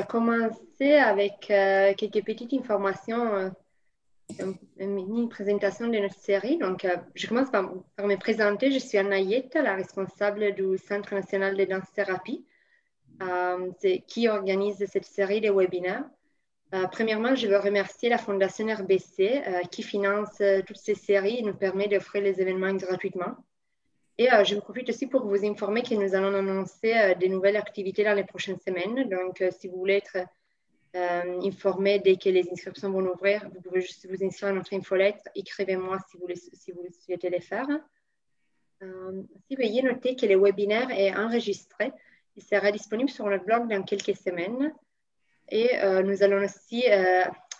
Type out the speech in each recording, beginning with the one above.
vais commencer avec quelques petites informations, une mini présentation de notre série. Donc, je commence par me présenter. Je suis Anna Yette, la responsable du Centre national de danse-thérapie, qui organise cette série de webinaires. Premièrement, je veux remercier la Fondation RBC qui finance toutes ces séries et nous permet d'offrir les événements gratuitement. Et je vous profite aussi pour vous informer que nous allons annoncer des nouvelles activités dans les prochaines semaines. Donc, si vous voulez être informé dès que les inscriptions vont ouvrir, vous pouvez juste vous inscrire à notre infolettre. Écrivez-moi si vous souhaitez les faire. Aussi, veuillez noter que le webinaire est enregistré. Il sera disponible sur notre blog dans quelques semaines. Et nous allons aussi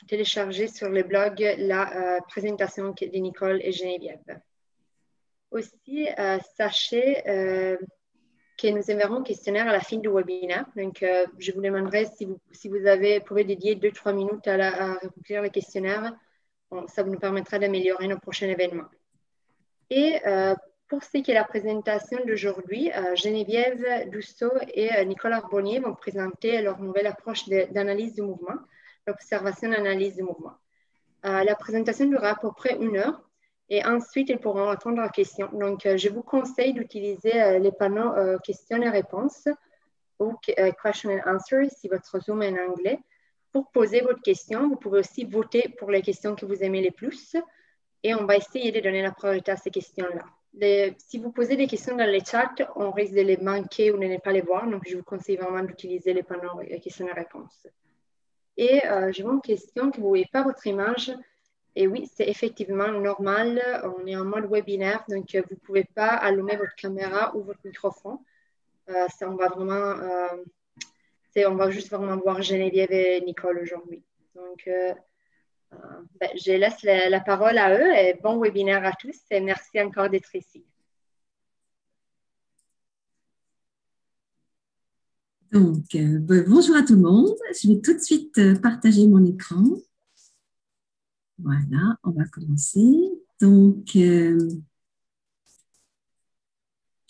télécharger sur le blog la présentation de Nicole et Geneviève. Aussi, sachez que nous enverrons un questionnaire à la fin du webinaire. Donc, je vous demanderai si vous pouvez dédier 2-3 minutes à remplir le questionnaire. Bon, ça nous permettra d'améliorer nos prochains événements. Et pour ce qui est la présentation d'aujourd'hui, Geneviève Dussault et Nicole Arbonnier vont présenter leur nouvelle approche d'analyse du mouvement, l'observation d'analyse du mouvement. La présentation durera à peu près 1 heure. Et ensuite, ils pourront répondre aux questions. Donc, je vous conseille d'utiliser les panneaux questions et réponses ou question and answer si votre Zoom est en anglais pour poser votre question. Vous pouvez aussi voter pour les questions que vous aimez les plus et on va essayer de donner la priorité à ces questions-là. Si vous posez des questions dans les chats, on risque de les manquer ou de ne pas les voir. Donc, je vous conseille vraiment d'utiliser les panneaux questions et réponses. Et j'ai une question que vous ne voyez pas votre image. Et oui, c'est effectivement normal. On est en mode webinaire, donc vous ne pouvez pas allumer votre caméra ou votre microphone. On va juste vraiment voir Geneviève et Nicole aujourd'hui. Donc, je laisse la parole à eux et bon webinaire à tous et merci encore d'être ici. Donc, bonjour à tout le monde. Je vais tout de suite partager mon écran. Voilà, on va commencer. Donc, je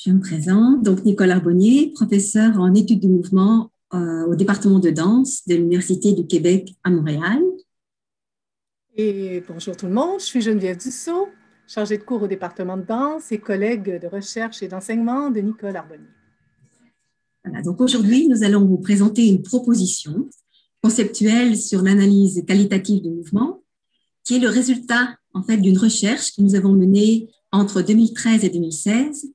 me présente. Donc, Nicole Arbonnier, professeure en études du mouvement au département de danse de l'Université du Québec à Montréal. Et bonjour tout le monde, je suis Geneviève Dussault, chargée de cours au département de danse et collègue de recherche et d'enseignement de Nicole Arbonnier. Voilà, donc aujourd'hui, nous allons vous présenter une proposition conceptuelle sur l'analyse qualitative du mouvement, qui est le résultat en fait d'une recherche que nous avons menée entre 2013 et 2016,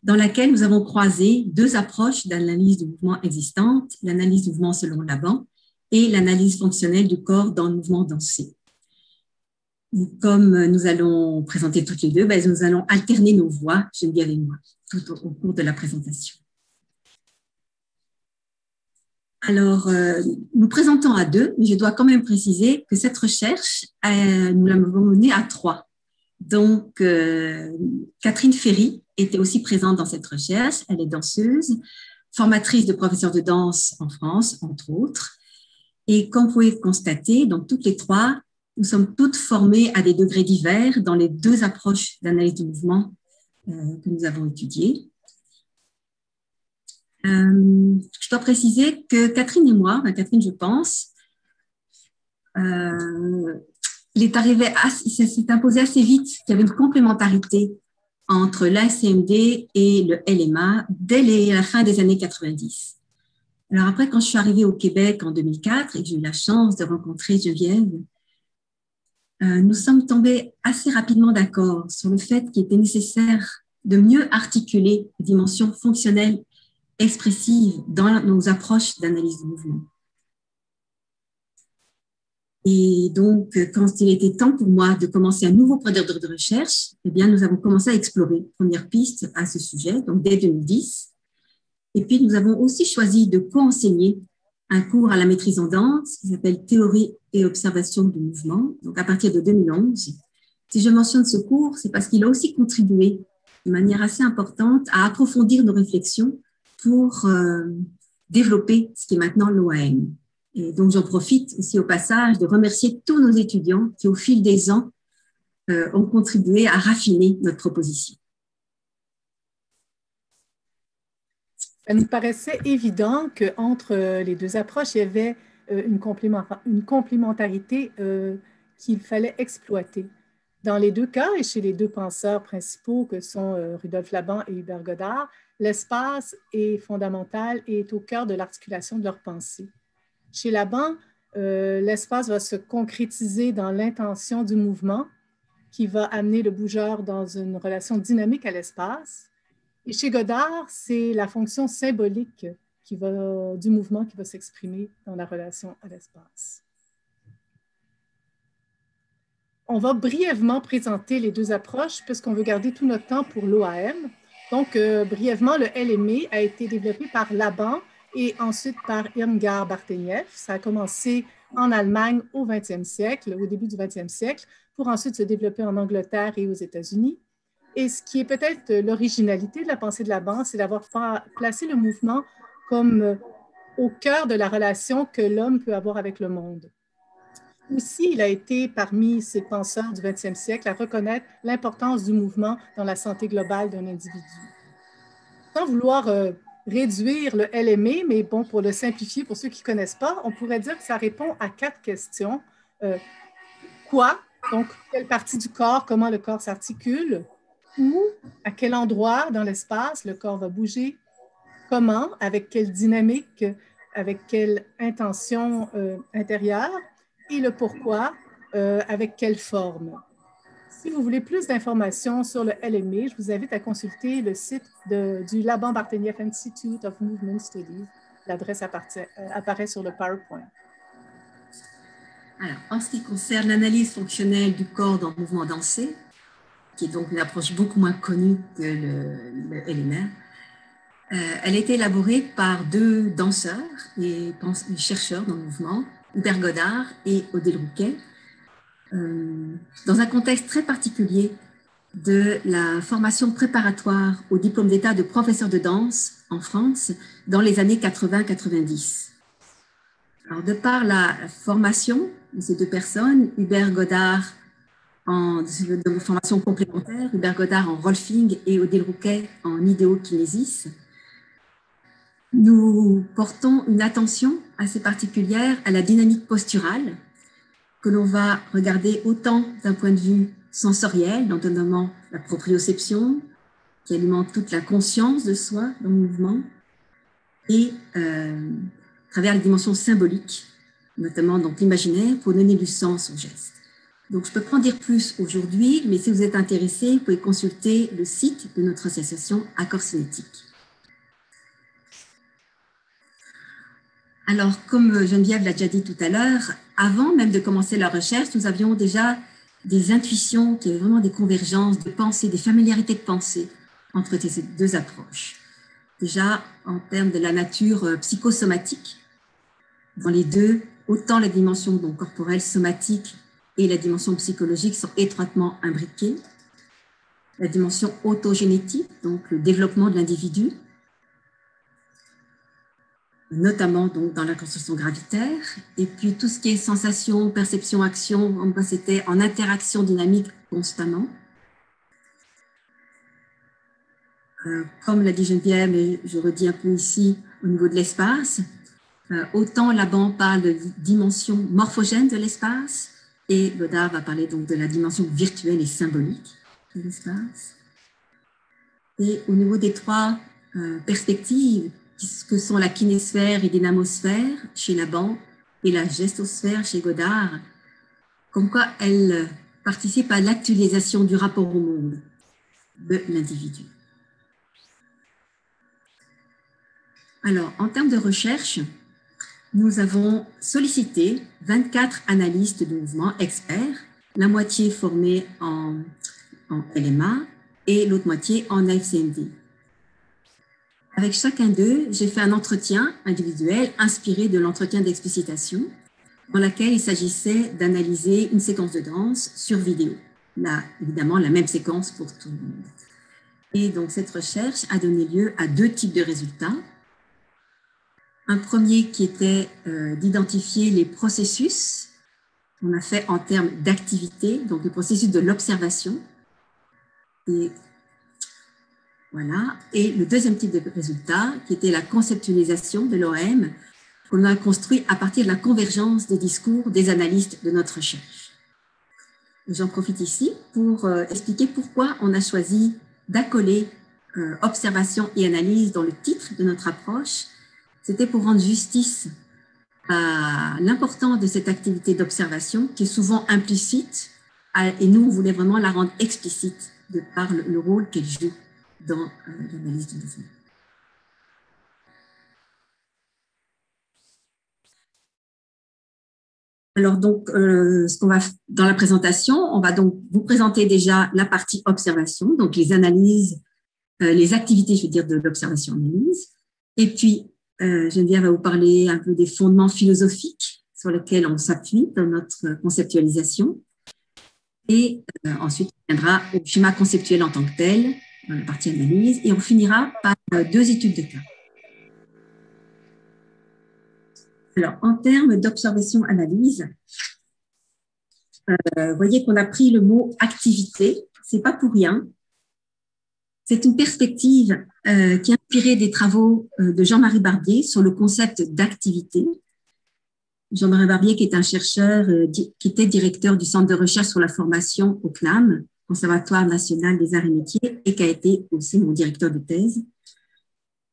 dans laquelle nous avons croisé 2 approches d'analyse du mouvement existantes, l'analyse du mouvement selon Laban et l'analyse fonctionnelle du corps dans le mouvement dansé. Comme nous allons présenter toutes les 2, nous allons alterner nos voix, Geneviève et moi, tout au cours de la présentation. Alors, nous présentons à 2, mais je dois quand même préciser que cette recherche, nous l'avons menée à 3. Donc, Catherine Ferry était aussi présente dans cette recherche. Elle est danseuse, formatrice de professeurs de danse en France, entre autres. Et comme vous pouvez le constater, donc toutes les 3, nous sommes toutes formées à des degrés divers dans les 2 approches d'analyse du mouvement que nous avons étudiées. Je dois préciser que Catherine et moi, Catherine, je pense, il s'est imposé assez vite qu'il y avait une complémentarité entre l'ACMD et le LMA dès la fin des années 90. Alors après, quand je suis arrivée au Québec en 2004 et que j'ai eu la chance de rencontrer Geneviève, nous sommes tombés assez rapidement d'accord sur le fait qu'il était nécessaire de mieux articuler les dimensions fonctionnelles expressives dans nos approches d'analyse du mouvement. Et donc, quand il était temps pour moi de commencer un nouveau projet de recherche, eh bien, nous avons commencé à explorer une première piste à ce sujet, donc dès 2010. Et puis, nous avons aussi choisi de co-enseigner un cours à la maîtrise en danse qui s'appelle Théorie et observation du mouvement, donc à partir de 2011. Si je mentionne ce cours, c'est parce qu'il a aussi contribué de manière assez importante à approfondir nos réflexions pour développer ce qui est maintenant l'OAM. Et donc, j'en profite aussi au passage de remercier tous nos étudiants qui, au fil des ans, ont contribué à raffiner notre proposition. Ça nous paraissait évident qu'entre les deux approches, il y avait une complémentarité qu'il fallait exploiter. Dans les deux cas, et chez les deux penseurs principaux que sont Rudolf Laban et Hubert Goddard, l'espace est fondamental et est au cœur de l'articulation de leur pensée. Chez Laban, l'espace va se concrétiser dans l'intention du mouvement qui va amener le bougeur dans une relation dynamique à l'espace. Et chez Goddard, c'est la fonction symbolique du mouvement qui va s'exprimer dans la relation à l'espace. On va brièvement présenter les deux approches puisqu'on veut garder tout notre temps pour l'OAM. Donc, brièvement, le LME a été développé par Laban et ensuite par Irmgard Bartenieff. Ça a commencé en Allemagne au 20e siècle, au début du 20e siècle, pour ensuite se développer en Angleterre et aux États-Unis. Et ce qui est peut-être l'originalité de la pensée de Laban, c'est d'avoir placé le mouvement comme au cœur de la relation que l'homme peut avoir avec le monde. Aussi, il a été parmi ces penseurs du 20e siècle à reconnaître l'importance du mouvement dans la santé globale d'un individu. Sans vouloir réduire le LME, mais bon, pour le simplifier, pour ceux qui ne connaissent pas, on pourrait dire que ça répond à 4 questions. Quoi? Donc, quelle partie du corps, comment le corps s'articule? Où, à quel endroit dans l'espace le corps va bouger? Comment, avec quelle dynamique, avec quelle intention intérieure? Et le pourquoi, avec quelle forme. Si vous voulez plus d'informations sur le LME, je vous invite à consulter le site du Laban Bartenieff Institute of Movement Studies. L'adresse apparaît sur le PowerPoint. Alors, en ce qui concerne l'analyse fonctionnelle du corps dans le mouvement dansé, qui est donc une approche beaucoup moins connue que le LMR, elle a été élaborée par 2 danseurs et chercheurs dans le mouvement, Hubert Goddard et Odile Rouquet, dans un contexte très particulier de la formation préparatoire au diplôme d'État de professeur de danse en France dans les années 80-90. Alors, de par la formation de ces 2 personnes, Hubert Goddard de formation complémentaire, Hubert Goddard en rolfing et Odile Rouquet en idéokinésis, nous portons une attention assez particulière à la dynamique posturale que l'on va regarder autant d'un point de vue sensoriel, notamment la proprioception, qui alimente toute la conscience de soi dans le mouvement, et à travers les dimensions symboliques, notamment donc l'imaginaire, pour donner du sens au geste. Donc, je peux pas en dire plus aujourd'hui, mais si vous êtes intéressé, vous pouvez consulter le site de notre association Accord Cinétique. Alors, comme Geneviève l'a déjà dit tout à l'heure, avant même de commencer la recherche, nous avions déjà des intuitions, qui avaient vraiment des convergences de pensée, des familiarités de pensée entre ces 2 approches. Déjà, en termes de la nature psychosomatique, dans les 2, autant la dimension donc, corporelle, somatique et la dimension psychologique sont étroitement imbriquées. La dimension autogénétique, donc le développement de l'individu, notamment donc dans la construction gravitaire, et puis tout ce qui est sensation, perception, action, c'était en interaction dynamique constamment. Comme l'a dit Geneviève, et je redis un peu ici au niveau de l'espace, autant Laban parle de dimension morphogène de l'espace, et Goddard va parler donc de la dimension virtuelle et symbolique de l'espace. Et au niveau des 3 perspectives, que sont la kinésphère et dynamosphère chez Laban et la gestosphère chez Goddard, comme quoi elles participent à l'actualisation du rapport au monde de l'individu. Alors, en termes de recherche, nous avons sollicité 24 analystes de mouvement experts, la moitié formée en LMA et l'autre moitié en AFCMD. Avec chacun d'eux, j'ai fait un entretien individuel inspiré de l'entretien d'explicitation, dans lequel il s'agissait d'analyser une séquence de danse sur vidéo. Là, évidemment, la même séquence pour tout le monde. Et donc, cette recherche a donné lieu à 2 types de résultats. Un premier qui était d'identifier les processus qu'on a fait en termes d'activité, donc le processus de l'observation. Et Voilà. Et le deuxième type de résultat, qui était la conceptualisation de l'OM, qu'on a construit à partir de la convergence des discours des analystes de notre recherche. J'en profite ici pour expliquer pourquoi on a choisi d'accoler observation et analyse dans le titre de notre approche. C'était pour rendre justice à l'importance de cette activité d'observation qui est souvent implicite et nous, on voulait vraiment la rendre explicite de par le rôle qu'elle joue dans l'analyse du mouvement. Alors donc, ce qu'on va dans la présentation, on va donc vous présenter déjà la partie observation, donc les analyses, les activités, je veux dire, de l'observation-analyse. Et puis, Geneviève va vous parler un peu des fondements philosophiques sur lesquels on s'appuie dans notre conceptualisation. Et ensuite, on viendra au schéma conceptuel en tant que tel, dans la partie analyse, et on finira par deux études de cas. Alors, en termes d'observation-analyse, vous voyez qu'on a pris le mot activité, c'est pas pour rien. C'est une perspective qui est inspirée des travaux de Jean-Marie Barbier sur le concept d'activité. Jean-Marie Barbier, qui est un chercheur qui était directeur du Centre de recherche sur la formation au CNAM, Conservatoire national des arts et métiers, et qui a été aussi mon directeur de thèse.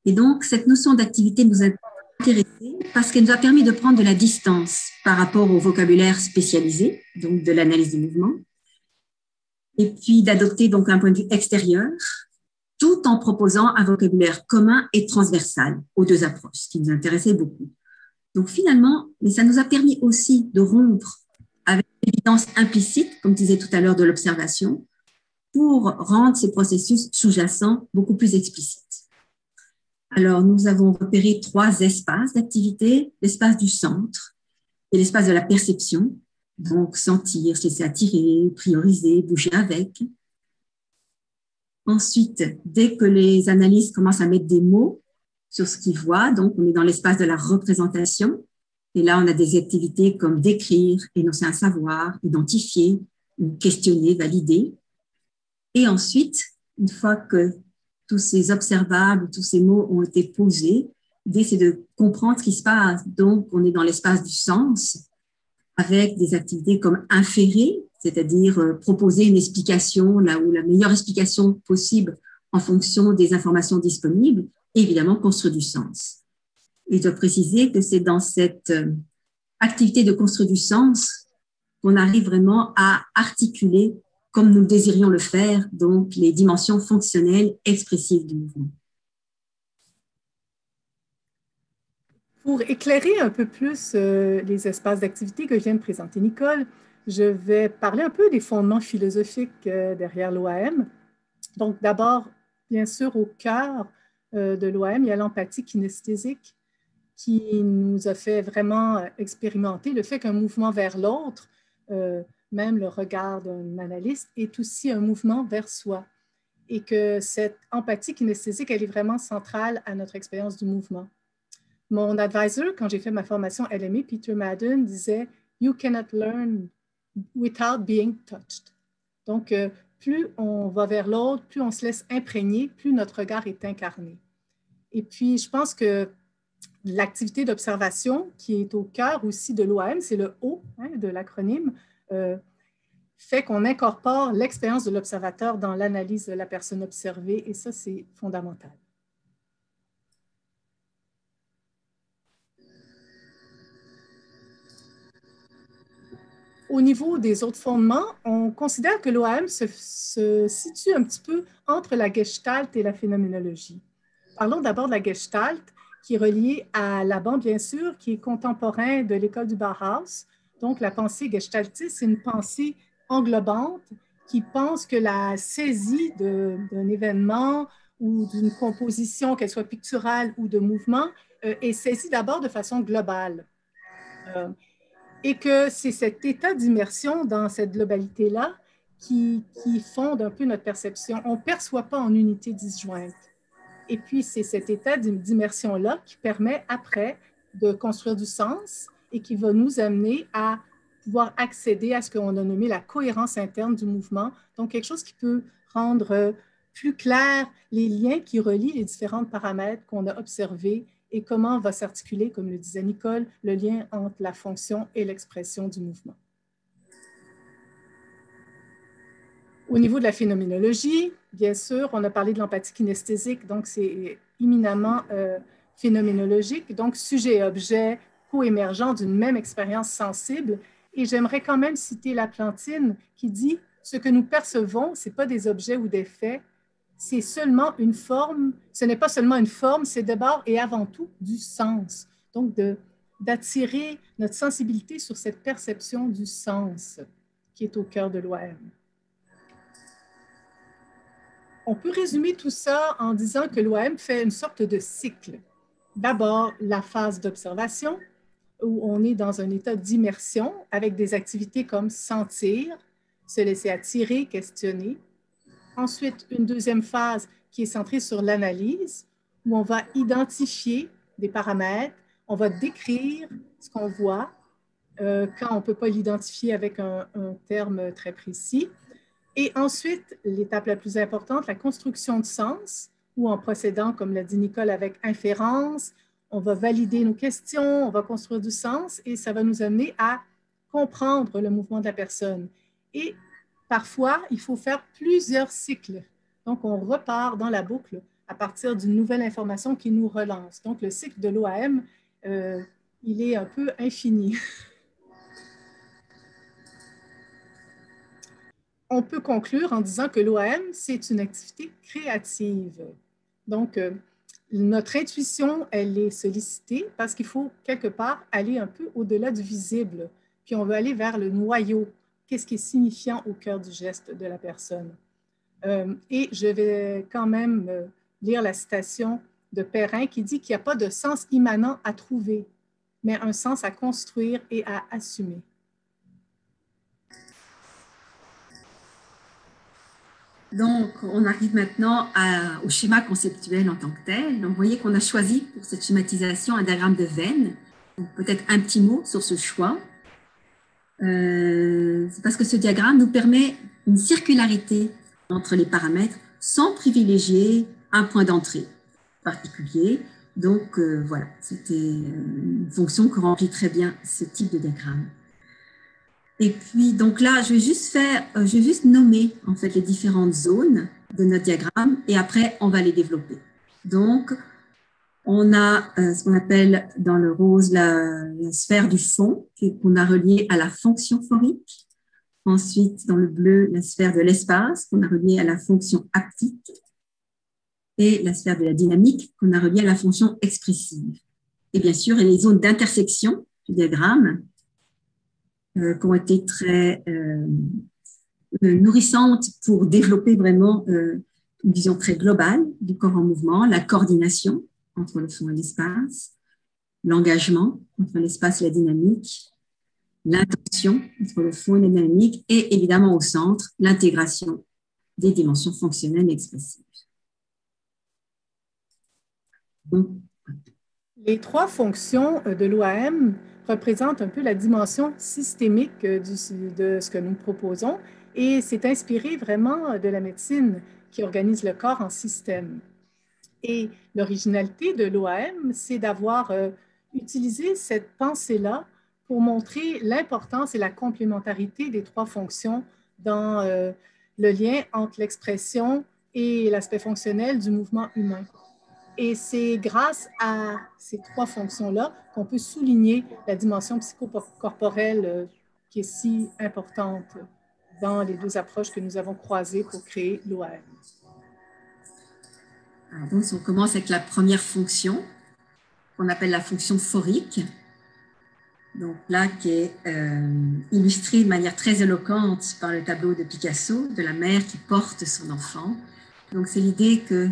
Et donc, cette notion d'activité nous a intéressés parce qu'elle nous a permis de prendre de la distance par rapport au vocabulaire spécialisé, donc de l'analyse du mouvement, et puis d'adopter donc un point de vue extérieur, tout en proposant un vocabulaire commun et transversal aux deux approches, ce qui nous intéressait beaucoup. Donc finalement, mais ça nous a permis aussi de rompre avec l'évidence implicite, comme disait tout à l'heure, de l'observation, pour rendre ces processus sous-jacents beaucoup plus explicites. Alors, nous avons repéré 3 espaces d'activité, l'espace du centre et l'espace de la perception, donc sentir, se laisser attirer, prioriser, bouger avec. Ensuite, dès que les analystes commencent à mettre des mots sur ce qu'ils voient, donc on est dans l'espace de la représentation, et là on a des activités comme décrire, énoncer un savoir, identifier, questionner, valider. Et ensuite, une fois que tous ces observables, tous ces mots ont été posés, l'idée c'est de comprendre ce qui se passe. Donc on est dans l'espace du sens, avec des activités comme inférer, c'est-à-dire proposer une explication là où la meilleure explication possible en fonction des informations disponibles, et évidemment construire du sens. Et je dois préciser que c'est dans cette activité de construire du sens qu'on arrive vraiment à articuler, comme nous désirions le faire, donc les dimensions fonctionnelles expressives du mouvement. Pour éclairer un peu plus les espaces d'activité que vient de présenter Nicole, je vais parler un peu des fondements philosophiques derrière l'OAM. Donc d'abord, bien sûr, au cœur de l'OAM, il y a l'empathie kinesthésique qui nous a fait vraiment expérimenter le fait qu'un mouvement vers l'autre, même le regard d'un analyste, est aussi un mouvement vers soi. Et que cette empathie kinesthésique, elle est vraiment centrale à notre expérience du mouvement. Mon advisor, quand j'ai fait ma formation LME, Peter Madden, disait « You cannot learn without being touched ». Donc, plus on va vers l'autre, plus on se laisse imprégner, plus notre regard est incarné. Et puis, je pense que l'activité d'observation, qui est au cœur aussi de l'OAM, c'est le O de l'acronyme, fait qu'on incorpore l'expérience de l'observateur dans l'analyse de la personne observée, et ça, c'est fondamental. Au niveau des autres fondements, on considère que l'OAM se situe un petit peu entre la Gestalt et la phénoménologie. Parlons d'abord de la Gestalt, qui est reliée à Laban, bien sûr, qui est contemporain de l'école du Bauhaus. Donc, la pensée gestaltiste, c'est une pensée englobante qui pense que la saisie d'un événement ou d'une composition, qu'elle soit picturale ou de mouvement, est saisie d'abord de façon globale. Et que c'est cet état d'immersion dans cette globalité-là qui fonde un peu notre perception. On ne perçoit pas en unité disjointe. Et puis, c'est cet état d'immersion-là qui permet après de construire du sens et qui va nous amener à pouvoir accéder à ce qu'on a nommé la cohérence interne du mouvement. Donc, quelque chose qui peut rendre plus clair les liens qui relient les différents paramètres qu'on a observés et comment va s'articuler, comme le disait Nicole, le lien entre la fonction et l'expression du mouvement. Au niveau de la phénoménologie, bien sûr, on a parlé de l'empathie kinesthésique, donc c'est éminemment phénoménologique, donc sujet et objet coémergents d'une même expérience sensible. Et j'aimerais quand même citer Laplantine qui dit « Ce que nous percevons, ce n'est pas des objets ou des faits, c'est seulement une forme, ce n'est pas seulement une forme, c'est d'abord et avant tout du sens. » Donc, d'attirer notre sensibilité sur cette perception du sens qui est au cœur de l'OAM. On peut résumer tout ça en disant que l'OAM fait une sorte de cycle. D'abord, la phase d'observation, où on est dans un état d'immersion avec des activités comme sentir, se laisser attirer, questionner. Ensuite, une deuxième phase qui est centrée sur l'analyse, où on va identifier des paramètres, on va décrire ce qu'on voit quand on ne peut pas l'identifier avec un terme très précis. Et ensuite, l'étape la plus importante, la construction de sens, où en procédant, comme l'a dit Nicole, avec inférence, on va valider nos questions, on va construire du sens et ça va nous amener à comprendre le mouvement de la personne. Et parfois, il faut faire plusieurs cycles. Donc, on repart dans la boucle à partir d'une nouvelle information qui nous relance. Donc, le cycle de l'OAM, il est un peu infini. On peut conclure en disant que l'OAM, c'est une activité créative. Donc, notre intuition, elle est sollicitée parce qu'il faut quelque part aller un peu au-delà du visible. Puis on veut aller vers le noyau. Qu'est-ce qui est signifiant au cœur du geste de la personne? Et je vais quand même lire la citation de Perrin qui dit qu'il n'y a pas de sens immanent à trouver, mais un sens à construire et à assumer. Donc, on arrive maintenant au schéma conceptuel en tant que tel. Donc, vous voyez qu'on a choisi pour cette schématisation un diagramme de Venn. Peut-être un petit mot sur ce choix. C'est parce que ce diagramme nous permet une circularité entre les paramètres sans privilégier un point d'entrée particulier. Donc, voilà, c'était une fonction que remplit très bien ce type de diagramme. Et puis, donc là, je vais juste nommer en fait les différentes zones de notre diagramme et après, on va les développer. Donc, on a ce qu'on appelle dans le rose la sphère du fond qu'on a reliée à la fonction phorique. Ensuite, dans le bleu, la sphère de l'espace qu'on a reliée à la fonction haptique. Et la sphère de la dynamique qu'on a reliée à la fonction expressive. Et bien sûr, il y a les zones d'intersection du diagramme qui ont été très nourrissantes pour développer vraiment une vision très globale du corps en mouvement, la coordination entre le fond et l'espace, l'engagement entre l'espace et la dynamique, l'intention entre le fond et la dynamique, et évidemment au centre, l'intégration des dimensions fonctionnelles et expressives. Donc, les trois fonctions de l'OAM représentent un peu la dimension systémique de ce que nous proposons et c'est inspiré vraiment de la médecine qui organise le corps en système. Et l'originalité de l'OAM, c'est d'avoir utilisé cette pensée-là pour montrer l'importance et la complémentarité des trois fonctions dans le lien entre l'expression et l'aspect fonctionnel du mouvement humain. Et c'est grâce à ces trois fonctions-là qu'on peut souligner la dimension psychocorporelle qui est si importante dans les deux approches que nous avons croisées pour créer l'OAM. Donc, on commence avec la première fonction, qu'on appelle la fonction phorique. Donc là, qui est illustrée de manière très éloquente par le tableau de Picasso, de la mère qui porte son enfant. Donc c'est l'idée que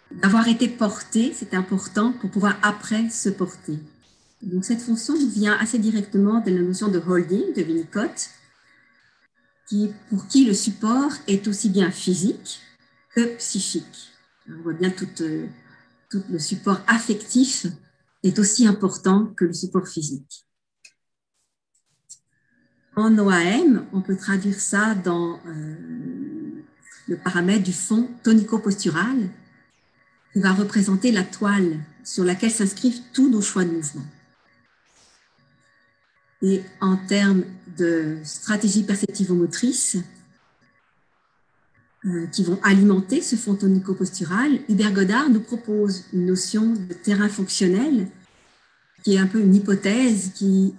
d'avoir été porté, c'est important pour pouvoir après se porter. Donc cette fonction nous vient assez directement de la notion de holding de Winnicott, pour qui le support est aussi bien physique que psychique. On voit bien tout le support affectif est aussi important que le support physique. En OAM, on peut traduire ça dans le paramètre du fond tonico-postural qui va représenter la toile sur laquelle s'inscrivent tous nos choix de mouvement. Et en termes de stratégies perceptivo-motrices qui vont alimenter ce fond tonico-postural, Hubert Godard nous propose une notion de terrain fonctionnel qui est un peu une hypothèse qui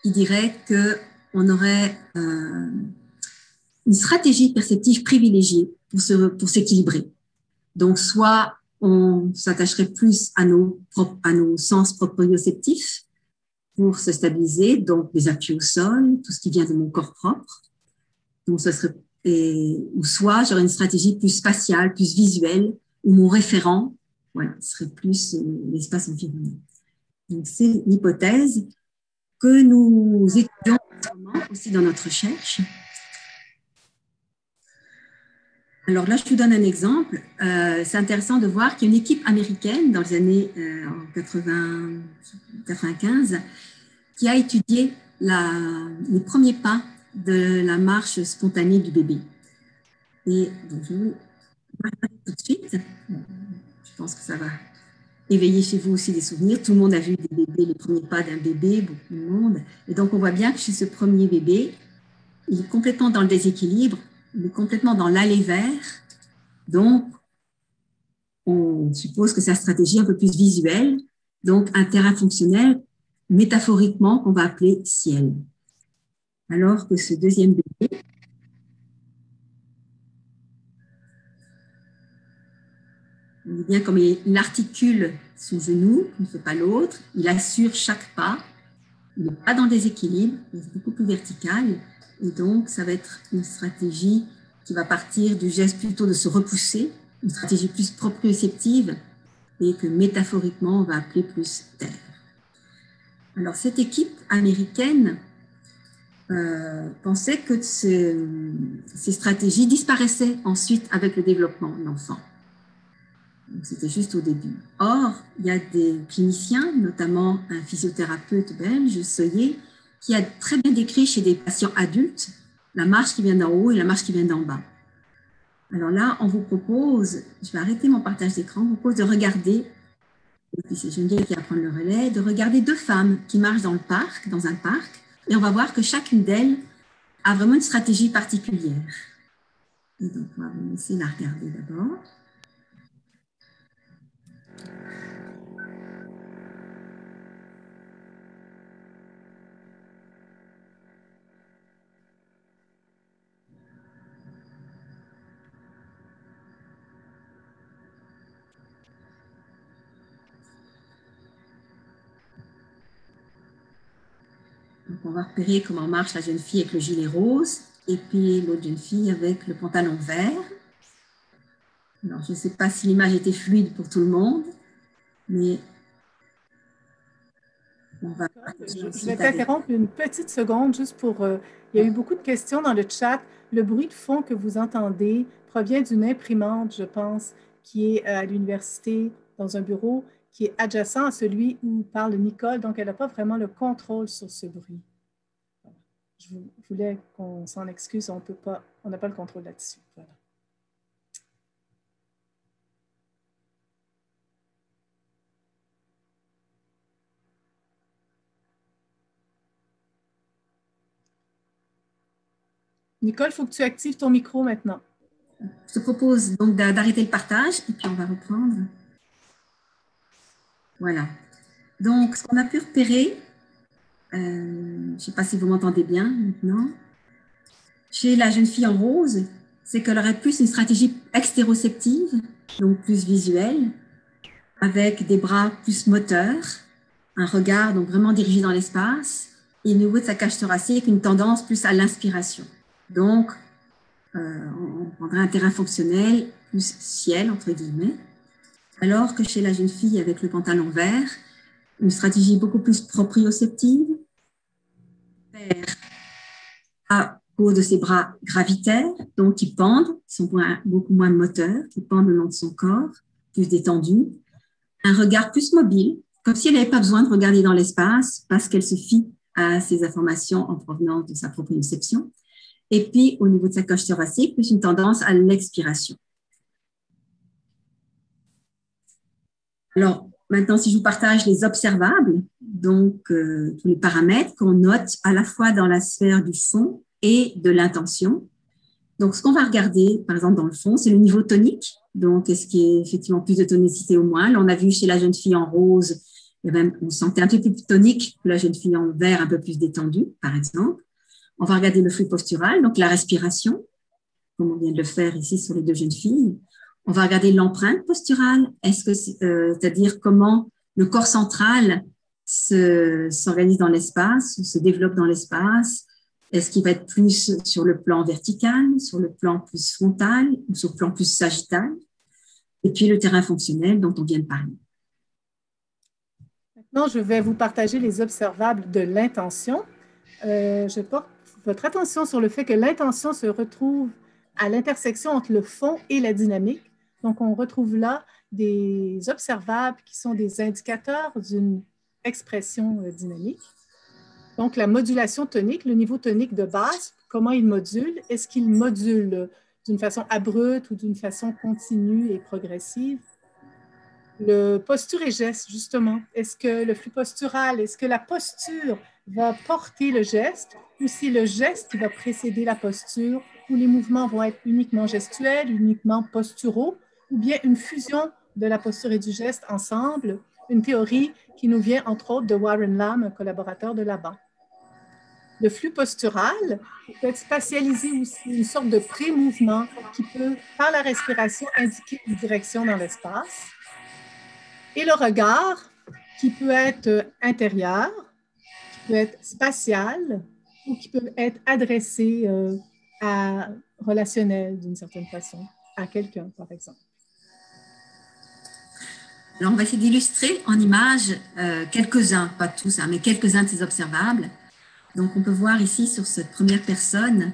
dirait qu'on aurait une stratégie perceptive privilégiée pour s'équilibrer. Donc, soit on s'attacherait plus à nos sens proprioceptifs pour se stabiliser, donc les appuis au sol, tout ce qui vient de mon corps propre. Donc, ou soit j'aurais une stratégie plus spatiale, plus visuelle, où mon référent serait plus l'espace environnant. Donc, c'est l'hypothèse que nous étudions aussi dans notre recherche. Alors là, je vous donne un exemple. C'est intéressant de voir qu'il y a une équipe américaine dans les années 95 qui a étudié les premiers pas de la marche spontanée du bébé. Et donc, je vous tout de suite. Je pense que ça va éveiller chez vous aussi des souvenirs. Tout le monde a vu des bébés, les premiers pas d'un bébé, beaucoup de monde. Et donc, on voit bien que chez ce premier bébé, il est complètement dans le déséquilibre, il est complètement dans l'aller vers. Donc, on suppose que sa stratégie est un peu plus visuelle. Donc, un terrain fonctionnel, métaphoriquement, qu'on va appeler ciel. Alors que ce deuxième bébé, on voit bien comme il articule son genou, il ne fait pas l'autre, il assure chaque pas, il n'est pas dans le déséquilibre, il est beaucoup plus vertical. Et donc, ça va être une stratégie qui va partir du geste plutôt de se repousser, une stratégie plus proprioceptive et que métaphoriquement, on va appeler plus terre. Alors, cette équipe américaine pensait que ces stratégies disparaissaient ensuite avec le développement de l'enfant. C'était juste au début. Or, il y a des cliniciens, notamment un physiothérapeute belge, Soyer, qui a très bien décrit chez des patients adultes la marche qui vient d'en haut et la marche qui vient d'en bas. Alors là, on vous propose, je vais arrêter mon partage d'écran, on vous propose de regarder, et puis c'est Geneviève qui va prendre le relais, de regarder deux femmes qui marchent dans un parc, et on va voir que chacune d'elles a vraiment une stratégie particulière. Et donc, on va vous laisser la regarder d'abord. Donc, on va repérer comment marche la jeune fille avec le gilet rose et puis l'autre jeune fille avec le pantalon vert. Alors, je ne sais pas si l'image était fluide pour tout le monde, mais on va... Je vais t'interrompre une petite seconde juste pour... il y a eu beaucoup de questions dans le chat. Le bruit de fond que vous entendez provient d'une imprimante, je pense, qui est à l'université dans un bureau qui est adjacent à celui où parle Nicole, donc elle n'a pas vraiment le contrôle sur ce bruit. Je voulais qu'on s'en excuse, on n'a pas le contrôle là-dessus. Voilà. Nicole, il faut que tu actives ton micro maintenant. Je te propose donc d'arrêter le partage et puis on va reprendre. Voilà. Donc, ce qu'on a pu repérer, je ne sais pas si vous m'entendez bien maintenant, chez la jeune fille en rose, c'est qu'elle aurait plus une stratégie extéroceptive, donc plus visuelle, avec des bras plus moteurs, un regard donc vraiment dirigé dans l'espace, et au niveau de sa cage thoracique, une tendance plus à l'inspiration. Donc, on prendrait un terrain fonctionnel plus ciel, entre guillemets, alors que chez la jeune fille avec le pantalon vert, une stratégie beaucoup plus proprioceptive, à cause de ses bras gravitaires, donc qui pendent, sont beaucoup moins moteurs, qui pendent le long de son corps, plus détendus, un regard plus mobile, comme si elle n'avait pas besoin de regarder dans l'espace parce qu'elle se fie à ces informations en provenance de sa proprioception, Et puis, au niveau de sa cage thoracique, plus une tendance à l'expiration. Alors, maintenant, si je vous partage les observables, donc tous les paramètres qu'on note à la fois dans la sphère du fond et de l'intention. Donc, ce qu'on va regarder, par exemple, dans le fond, c'est le niveau tonique. Donc, est-ce qu'il y a effectivement plus de tonicité ou moins? Là, on a vu chez la jeune fille en rose, et même, on sentait un petit peu plus tonique que la jeune fille en vert, un peu plus détendue, par exemple. On va regarder le flux postural, donc la respiration, comme on vient de le faire ici sur les deux jeunes filles. On va regarder l'empreinte posturale, c'est-à-dire comment le corps central s'organise dans l'espace ou se développe dans l'espace. Est-ce qu'il va être plus sur le plan vertical, sur le plan plus frontal ou sur le plan plus sagittal? Et puis le terrain fonctionnel dont on vient de parler. Maintenant, je vais vous partager les observables de l'intention. Je porte votre attention sur le fait que l'intention se retrouve à l'intersection entre le fond et la dynamique. Donc, on retrouve là des observables qui sont des indicateurs d'une expression dynamique. Donc, la modulation tonique, le niveau tonique de base, comment il module? Est-ce qu'il module d'une façon abrupte ou d'une façon continue et progressive? Le posture et geste, justement. Est-ce que le flux postural, est-ce que la posture va porter le geste ou si le geste qui va précéder la posture ou les mouvements vont être uniquement gestuels, uniquement posturaux ou bien une fusion de la posture et du geste ensemble, une théorie qui nous vient entre autres de Warren Lam, un collaborateur de Laban. Le flux postural peut être spatialisé aussi, une sorte de pré-mouvement qui peut, par la respiration, indiquer une direction dans l'espace. Et le regard, qui peut être intérieur, qui peut être spatial ou qui peut être adressé à relationnel d'une certaine façon, à quelqu'un, par exemple. Alors, on va essayer d'illustrer en images quelques-uns, pas tous, mais quelques-uns de ces observables. Donc, on peut voir ici sur cette première personne,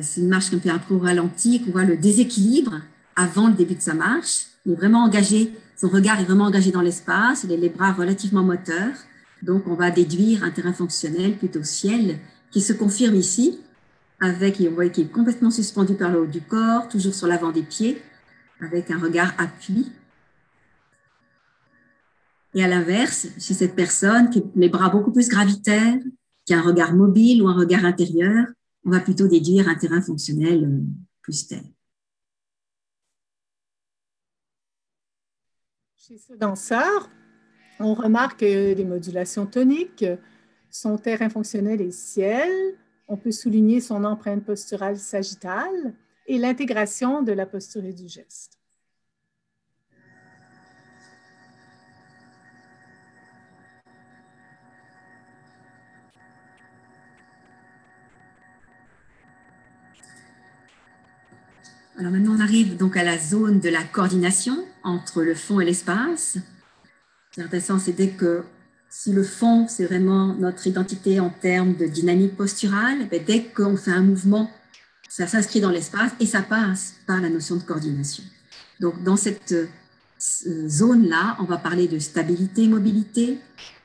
c'est une marche un peu au ralenti, qu'on voit le déséquilibre avant le début de sa marche. Il est vraiment engagé, son regard est vraiment engagé dans l'espace, il a les bras relativement moteurs. Donc, on va déduire un terrain fonctionnel plutôt ciel qui se confirme ici avec, on voit qu'il est complètement suspendu par le haut du corps, toujours sur l'avant des pieds, avec un regard appui. Et à l'inverse, chez cette personne qui a les bras beaucoup plus gravitaires, qui a un regard mobile ou un regard intérieur, on va plutôt déduire un terrain fonctionnel plus stable. Chez ce danseur, on remarque que les modulations toniques, son terrain fonctionnel est ciel, on peut souligner son empreinte posturale sagittale et l'intégration de la posture et du geste. Alors maintenant, on arrive donc à la zone de la coordination entre le fond et l'espace. C'est intéressant, c'est dès que si le fond, c'est vraiment notre identité en termes de dynamique posturale, dès qu'on fait un mouvement, ça s'inscrit dans l'espace et ça passe par la notion de coordination. Donc, dans cette zone-là, on va parler de stabilité, mobilité,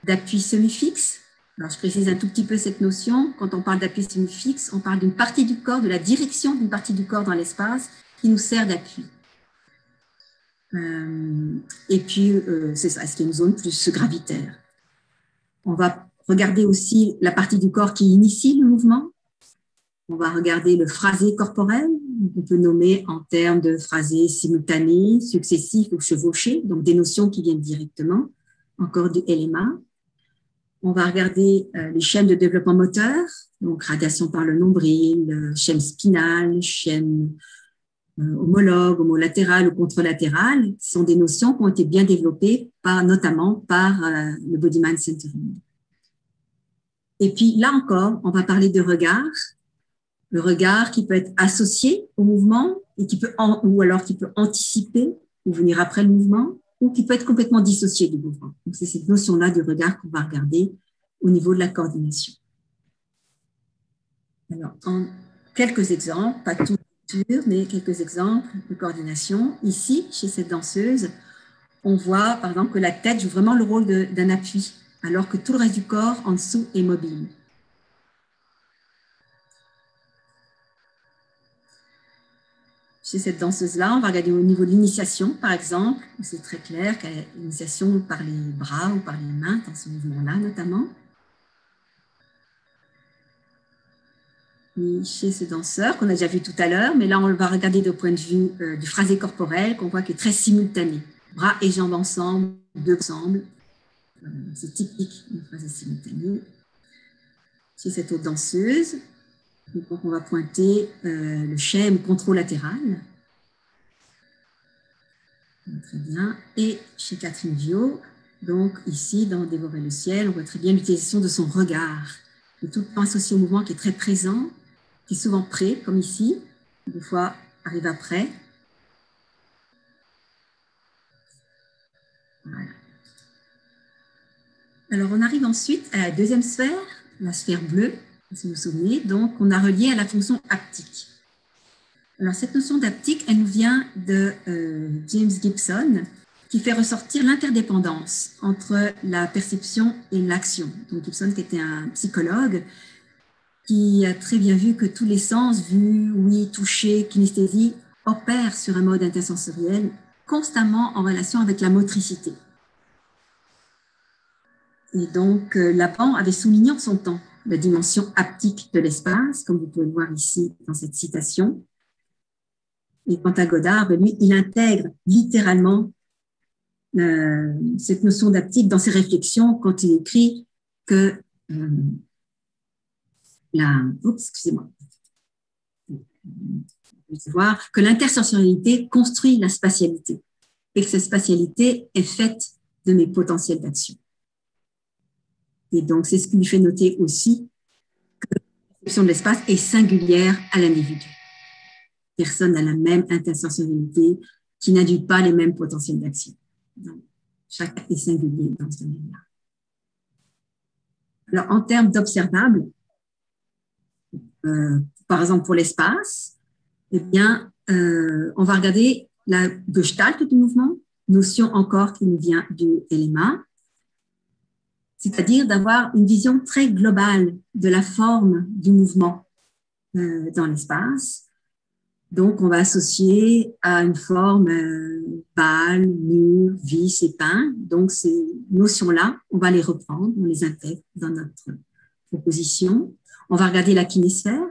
d'appui semi-fixe. Alors, je précise un tout petit peu cette notion. Quand on parle d'appui semi-fixe, on parle d'une partie du corps, de la direction d'une partie du corps dans l'espace qui nous sert d'appui. Et puis, c'est ça, est-ce qu'il y a une zone plus gravitaire? On va regarder aussi la partie du corps qui initie le mouvement. On va regarder le phrasé corporel, on peut nommer en termes de phrasé simultané, successif ou chevauché, donc des notions qui viennent directement, encore du LMA. On va regarder les chaînes de développement moteur, donc radiation par le nombril, chaîne spinale, chaîne homologue, homolatéral ou contralatéral, sont des notions qui ont été bien développées notamment par le Body Mind Centering. Et puis là encore, on va parler de regard, le regard qui peut être associé au mouvement et ou alors qui peut anticiper ou venir après le mouvement, ou qui peut être complètement dissocié du mouvement. Donc c'est cette notion-là du regard qu'on va regarder au niveau de la coordination. Alors, en quelques exemples, pas tout, mais quelques exemples de coordination. Ici, chez cette danseuse, on voit par exemple que la tête joue vraiment le rôle d'un appui, alors que tout le reste du corps en dessous est mobile. Chez cette danseuse-là, on va regarder au niveau de l'initiation, par exemple, où c'est très clair qu'elle a l'initiation par les bras ou par les mains, dans ce mouvement-là notamment. Et chez ce danseur, qu'on a déjà vu tout à l'heure, mais là, on va regarder du point de vue du phrasé corporel, qu'on voit qui est très simultané. Bras et jambes ensemble, deux ensemble. C'est typique d'une phrasé simultanée. Chez cette autre danseuse, donc on va pointer le schème contralatéral. Très bien. Et chez Catherine Viau, donc ici, dans Dévorer le ciel, on voit très bien l'utilisation de son regard, qui est tout le temps associé au mouvement, qui est très présent, qui est souvent prêt, comme ici, des fois arrive après. Voilà. Alors, on arrive ensuite à la deuxième sphère, la sphère bleue, si vous vous souvenez, donc on a relié à la fonction haptique. Alors, cette notion d'haptique, elle nous vient de James Gibson, qui fait ressortir l'interdépendance entre la perception et l'action. Donc, Gibson, qui était un psychologue, qui a très bien vu que tous les sens, vue, ouïe, toucher, kinesthésie, opèrent sur un mode intersensoriel constamment en relation avec la motricité. Et donc, Laban avait souligné en son temps la dimension haptique de l'espace, comme vous pouvez le voir ici dans cette citation. Et quant à Godard, lui, il intègre littéralement cette notion d'haptique dans ses réflexions quand il écrit que que l'intersensorialité construit la spatialité et que cette spatialité est faite de mes potentiels d'action. Et donc, c'est ce qui lui fait noter aussi que la perception de l'espace est singulière à l'individu. Personne n'a la même intersensorialité, qui n'induit pas les mêmes potentiels d'action. Donc, chacun est singulier dans ce domaine-là. Alors, en termes d'observables, par exemple pour l'espace, eh bien, on va regarder la gestalt du mouvement, notion encore qui nous vient du LMA, c'est-à-dire d'avoir une vision très globale de la forme du mouvement dans l'espace. Donc, on va associer à une forme balle, mur, vis et pain. Donc, ces notions-là, on va les reprendre, on les intègre dans notre proposition. On va regarder la kinésphère.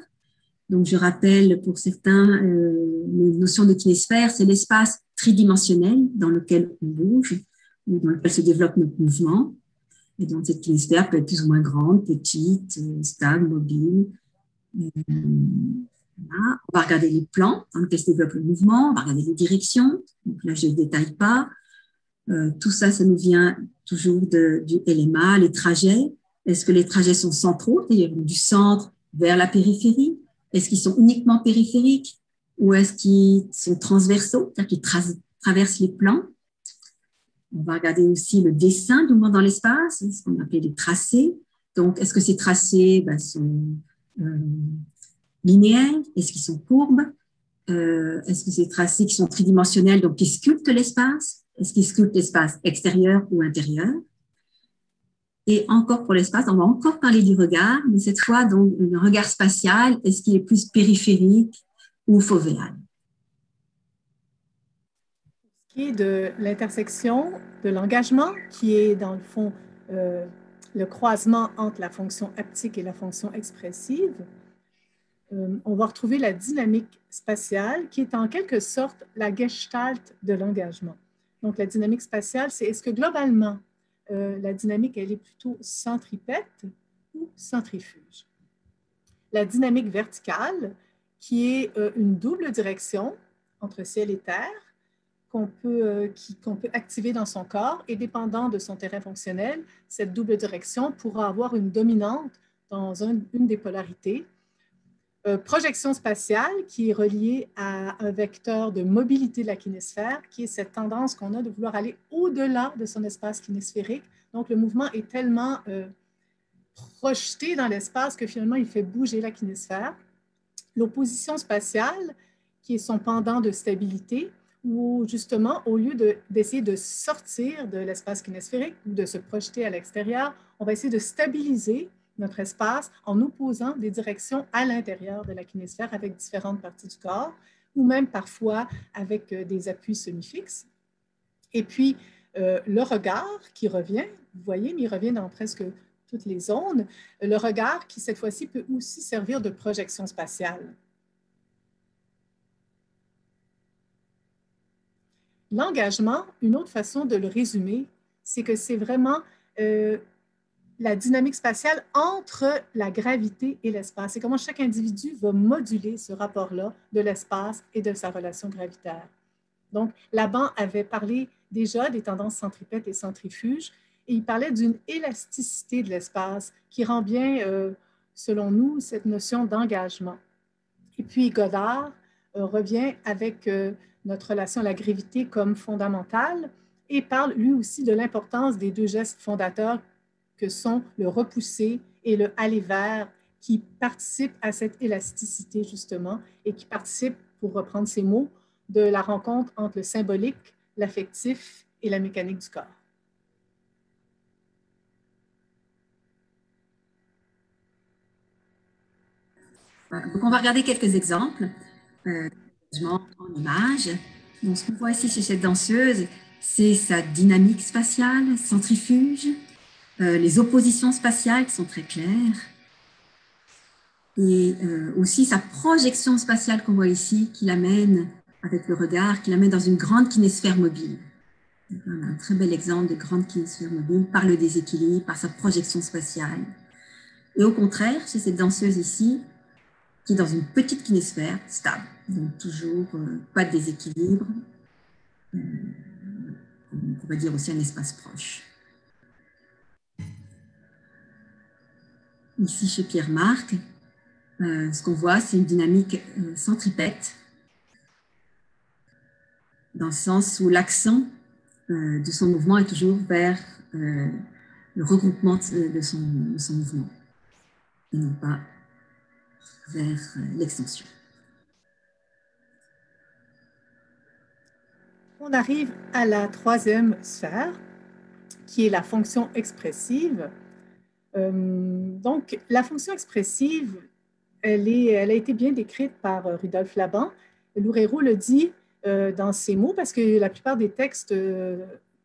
Donc, je rappelle pour certains, la notion de kinésphère, c'est l'espace tridimensionnel dans lequel on bouge, ou dans lequel se développe notre mouvement. Et donc, cette kinésphère peut être plus ou moins grande, petite, stable, mobile. Voilà. On va regarder les plans dans lesquels se développe le mouvement, on va regarder les directions. Donc là, je ne détaille pas. Tout ça, ça nous vient toujours du LMA, les trajets. Est-ce que les trajets sont centraux, c'est-à-dire du centre vers la périphérie? Est-ce qu'ils sont uniquement périphériques ou est-ce qu'ils sont transversaux, c'est-à-dire qu'ils traversent les plans? On va regarder aussi le dessin du mouvement dans l'espace, ce qu'on appelle les tracés. Donc, est-ce que ces tracés sont linéaires? Est-ce qu'ils sont courbes? Est-ce que ces tracés qui sont tridimensionnels, donc qui sculptent l'espace? Est-ce qu'ils sculptent l'espace extérieur ou intérieur? Et encore pour l'espace, on va encore parler du regard, mais cette fois, donc, le regard spatial, est-ce qu'il est plus périphérique ou fovéal? Ce qui est de l'intersection de l'engagement, qui est dans le fond le croisement entre la fonction haptique et la fonction expressive, on va retrouver la dynamique spatiale qui est en quelque sorte la gestalt de l'engagement. Donc, la dynamique spatiale, c'est est-ce que globalement, la dynamique, elle est plutôt centripète ou centrifuge? La dynamique verticale, qui est une double direction entre ciel et terre, qu'on peut activer dans son corps et dépendant de son terrain fonctionnel, cette double direction pourra avoir une dominante dans une des polarités. Projection spatiale qui est reliée à un vecteur de mobilité de la kinésphère, qui est cette tendance qu'on a de vouloir aller au-delà de son espace kinésphérique. Donc, le mouvement est tellement projeté dans l'espace que finalement, il fait bouger la kinésphère. L'opposition spatiale, qui est son pendant de stabilité, où justement, au lieu d'essayer de sortir de l'espace kinésphérique ou de se projeter à l'extérieur, on va essayer de stabiliser notre espace en opposant des directions à l'intérieur de la kinésphère avec différentes parties du corps, ou même parfois avec des appuis semi-fixes. Et puis, le regard qui revient, vous voyez, mais il revient dans presque toutes les zones, le regard qui, cette fois-ci, peut aussi servir de projection spatiale. L'engagement, une autre façon de le résumer, c'est que c'est vraiment la dynamique spatiale entre la gravité et l'espace. C'est comment chaque individu va moduler ce rapport-là de l'espace et de sa relation gravitaire. Donc, Laban avait parlé déjà des tendances centripètes et centrifuges, et il parlait d'une élasticité de l'espace qui rend bien, selon nous, cette notion d'engagement. Et puis, Goddard revient avec notre relation à la gravité comme fondamentale et parle lui aussi de l'importance des deux gestes fondateurs que sont le repousser et le aller vers, qui participent à cette élasticité justement et qui participent, pour reprendre ces mots, de la rencontre entre le symbolique, l'affectif et la mécanique du corps. Donc, on va regarder quelques exemples en images. Donc, ce qu'on voit ici chez cette danseuse, c'est sa dynamique spatiale, centrifuge, les oppositions spatiales qui sont très claires, et aussi sa projection spatiale qu'on voit ici, qui l'amène, avec le regard, qui l'amène dans une grande kinésphère mobile. Un très bel exemple de grande kinésphère mobile par le déséquilibre, par sa projection spatiale. Et au contraire, chez cette danseuse ici, qui est dans une petite kinésphère stable, donc toujours pas de déséquilibre, on pourrait dire aussi un espace proche. Ici, chez Pierre-Marc, ce qu'on voit, c'est une dynamique centripète, dans le sens où l'accent de son mouvement est toujours vers le regroupement de son mouvement, et non pas vers l'extension. On arrive à la troisième sphère, qui est la fonction expressive. Donc, la fonction expressive, elle a été bien décrite par Rudolf Laban. Loureiro le dit dans ses mots, parce que la plupart des textes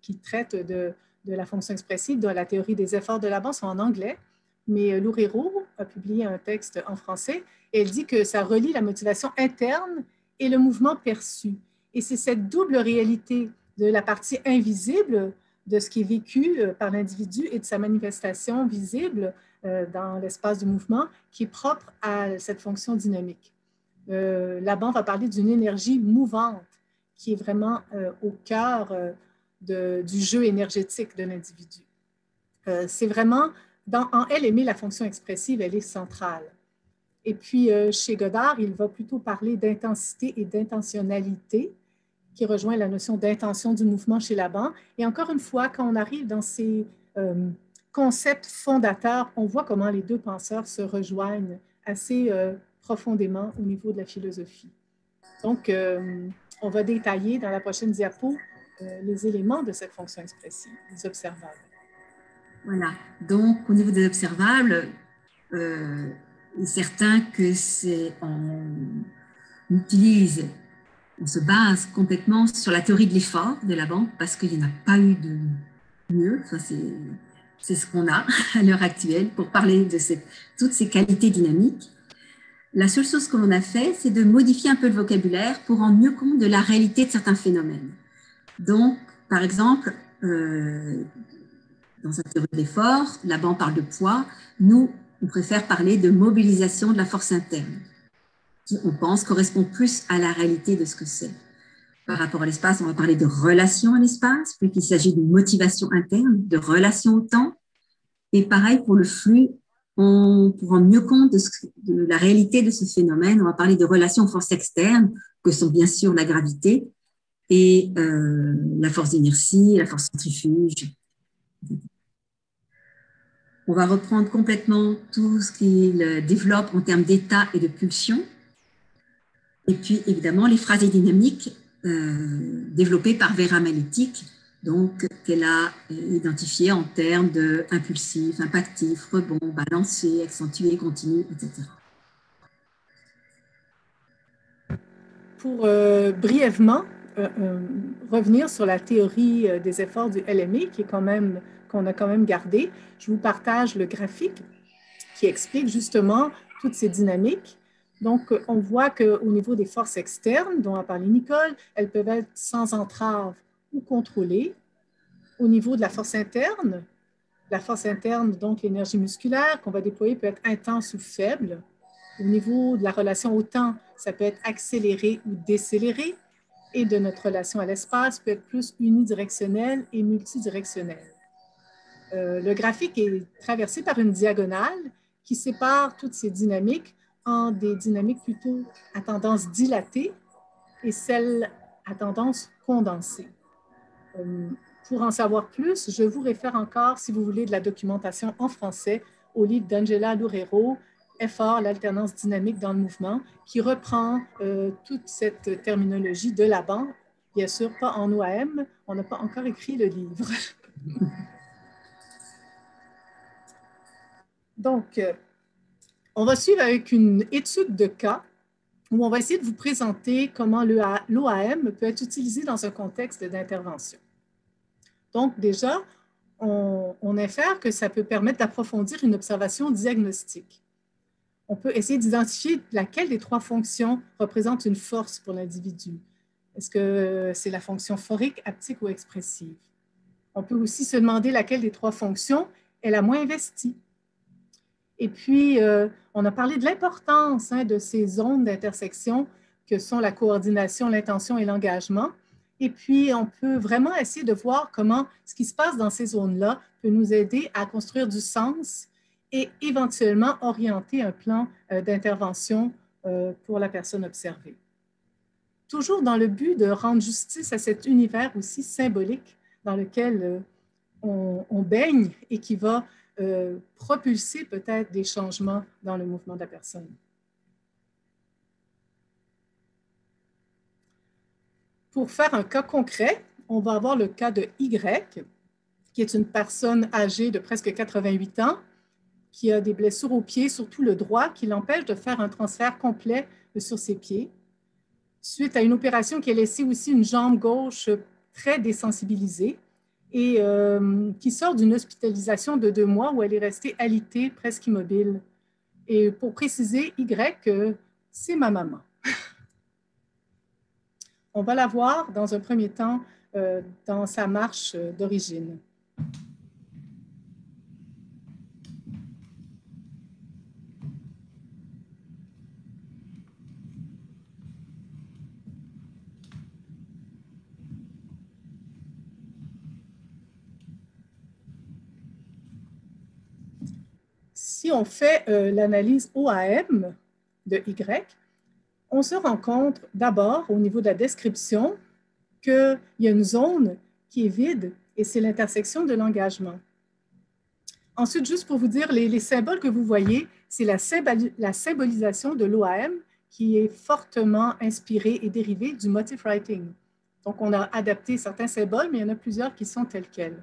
qui traitent de la fonction expressive, de la théorie des efforts de Laban, sont en anglais. Mais Loureiro a publié un texte en français et elle dit que ça relie la motivation interne et le mouvement perçu. Et c'est cette double réalité de la partie invisible de ce qui est vécu par l'individu et de sa manifestation visible dans l'espace du mouvement qui est propre à cette fonction dynamique. Laban va parler d'une énergie mouvante qui est vraiment au cœur du jeu énergétique de l'individu. C'est vraiment, en elle aimer la fonction expressive, elle est centrale. Et puis, chez Goddard, il va plutôt parler d'intensité et d'intentionnalité, qui rejoint la notion d'intention du mouvement chez Laban. Et encore une fois, quand on arrive dans ces concepts fondateurs, on voit comment les deux penseurs se rejoignent assez profondément au niveau de la philosophie. Donc, on va détailler dans la prochaine diapo les éléments de cette fonction expressive, les observables. Voilà. Donc, au niveau des observables, il est certain que on se base complètement sur la théorie de l'effort de Laban parce qu'il n'y en a pas eu de mieux. Enfin, c'est ce qu'on a à l'heure actuelle pour parler de toutes ces qualités dynamiques. La seule chose que l'on a fait, c'est de modifier un peu le vocabulaire pour rendre mieux compte de la réalité de certains phénomènes. Donc, par exemple, dans sa théorie de l'effort, Laban parle de poids. Nous, on préfère parler de mobilisation de la force interne, qui, on pense, correspond plus à la réalité de ce que c'est. Par rapport à l'espace, on va parler de relation à l'espace, puis qu'il s'agit d'une motivation interne, de relation au temps. Et pareil pour le flux, pour rendre mieux compte de la réalité de ce phénomène, on va parler de relations aux forces externes, que sont bien sûr la gravité et la force d'inertie, la force centrifuge. On va reprendre complètement tout ce qu'il développe en termes d'état et de pulsion. Et puis, évidemment, les phrasés dynamiques développées par Vera Malettic, donc qu'elle a identifié en termes de impulsif, impactif, rebond, balancé, accentué, continu, etc. pour brièvement revenir sur la théorie des efforts du LME qu'on a quand même gardé, je vous partage le graphique qui explique justement toutes ces dynamiques. Donc, on voit qu'au niveau des forces externes, dont a parlé Nicole, elles peuvent être sans entrave ou contrôlées. Au niveau de la force interne, donc l'énergie musculaire qu'on va déployer peut être intense ou faible. Au niveau de la relation au temps, ça peut être accéléré ou décéléré. Et de notre relation à l'espace peut être plus unidirectionnelle et multidirectionnelle. Le graphique est traversé par une diagonale qui sépare toutes ces dynamiques en des dynamiques plutôt à tendance dilatée et celles à tendance condensée. Pour en savoir plus, je vous réfère encore, si vous voulez, de la documentation en français au livre d'Angela Loureiro, Effort, l'alternance dynamique dans le mouvement, qui reprend toute cette terminologie de Laban, bien sûr pas en OAM, on n'a pas encore écrit le livre. Donc, on va suivre avec une étude de cas où on va essayer de vous présenter comment l'OAM peut être utilisé dans un contexte d'intervention. Donc, déjà, on infère que ça peut permettre d'approfondir une observation diagnostique. On peut essayer d'identifier laquelle des trois fonctions représente une force pour l'individu. Est-ce que c'est la fonction phorique, haptique ou expressive? On peut aussi se demander laquelle des trois fonctions est la moins investie. Et puis, on a parlé de l'importance de ces zones d'intersection que sont la coordination, l'intention et l'engagement. Et puis, on peut vraiment essayer de voir comment ce qui se passe dans ces zones-là peut nous aider à construire du sens et éventuellement orienter un plan d'intervention pour la personne observée. Toujours dans le but de rendre justice à cet univers aussi symbolique dans lequel on baigne et qui va propulser peut-être des changements dans le mouvement de la personne. Pour faire un cas concret, on va avoir le cas de Y, qui est une personne âgée de presque 88 ans, qui a des blessures aux pieds, surtout le droit, qui l'empêche de faire un transfert complet sur ses pieds, suite à une opération qui a laissé aussi une jambe gauche très désensibilisée et qui sort d'une hospitalisation de 2 mois où elle est restée alitée, presque immobile. Et pour préciser, Y, c'est ma maman. On va la voir dans un premier temps dans sa marche d'origine. Si on fait l'analyse OAM de Y, on se rend compte d'abord au niveau de la description qu'il y a une zone qui est vide et c'est l'intersection de l'engagement. Ensuite, juste pour vous dire, les symboles que vous voyez, c'est la symbolisation de l'OAM qui est fortement inspirée et dérivée du motif writing. Donc, on a adapté certains symboles, mais il y en a plusieurs qui sont tels quels.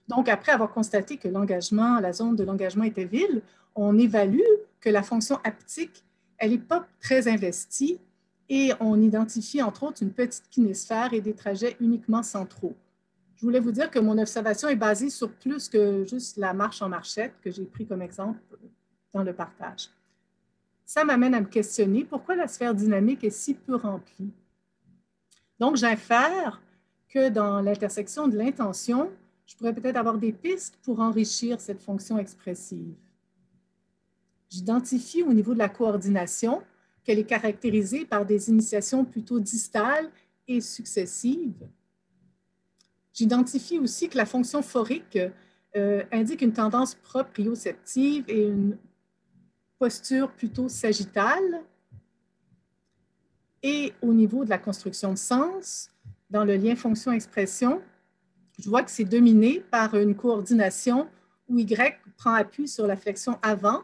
Donc, après avoir constaté que l'engagement, la zone de l'engagement était vide, on évalue que la fonction haptique, elle n'est pas très investie et on identifie entre autres une petite kinésphère et des trajets uniquement centraux. Je voulais vous dire que mon observation est basée sur plus que juste la marche en marchette que j'ai pris comme exemple dans le partage. Ça m'amène à me questionner pourquoi la sphère dynamique est si peu remplie. Donc, j'infère que dans l'intersection de l'intention, je pourrais peut-être avoir des pistes pour enrichir cette fonction expressive. J'identifie au niveau de la coordination qu'elle est caractérisée par des initiations plutôt distales et successives. J'identifie aussi que la fonction phorique indique une tendance proprioceptive et une posture plutôt sagittale. Et au niveau de la construction de sens, dans le lien fonction-expression, je vois que c'est dominé par une coordination où Y prend appui sur la flexion avant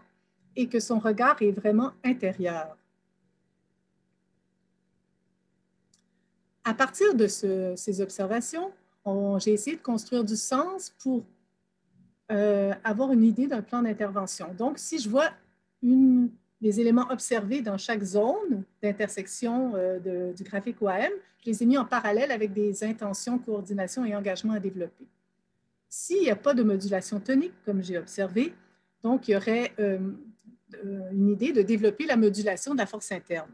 et que son regard est vraiment intérieur. À partir de ces observations, j'ai essayé de construire du sens pour avoir une idée d'un plan d'intervention. Donc, si je vois une les éléments observés dans chaque zone d'intersection du graphique OAM, je les ai mis en parallèle avec des intentions, coordination et engagement à développer. S'il n'y a pas de modulation tonique, comme j'ai observé, donc il y aurait une idée de développer la modulation de la force interne.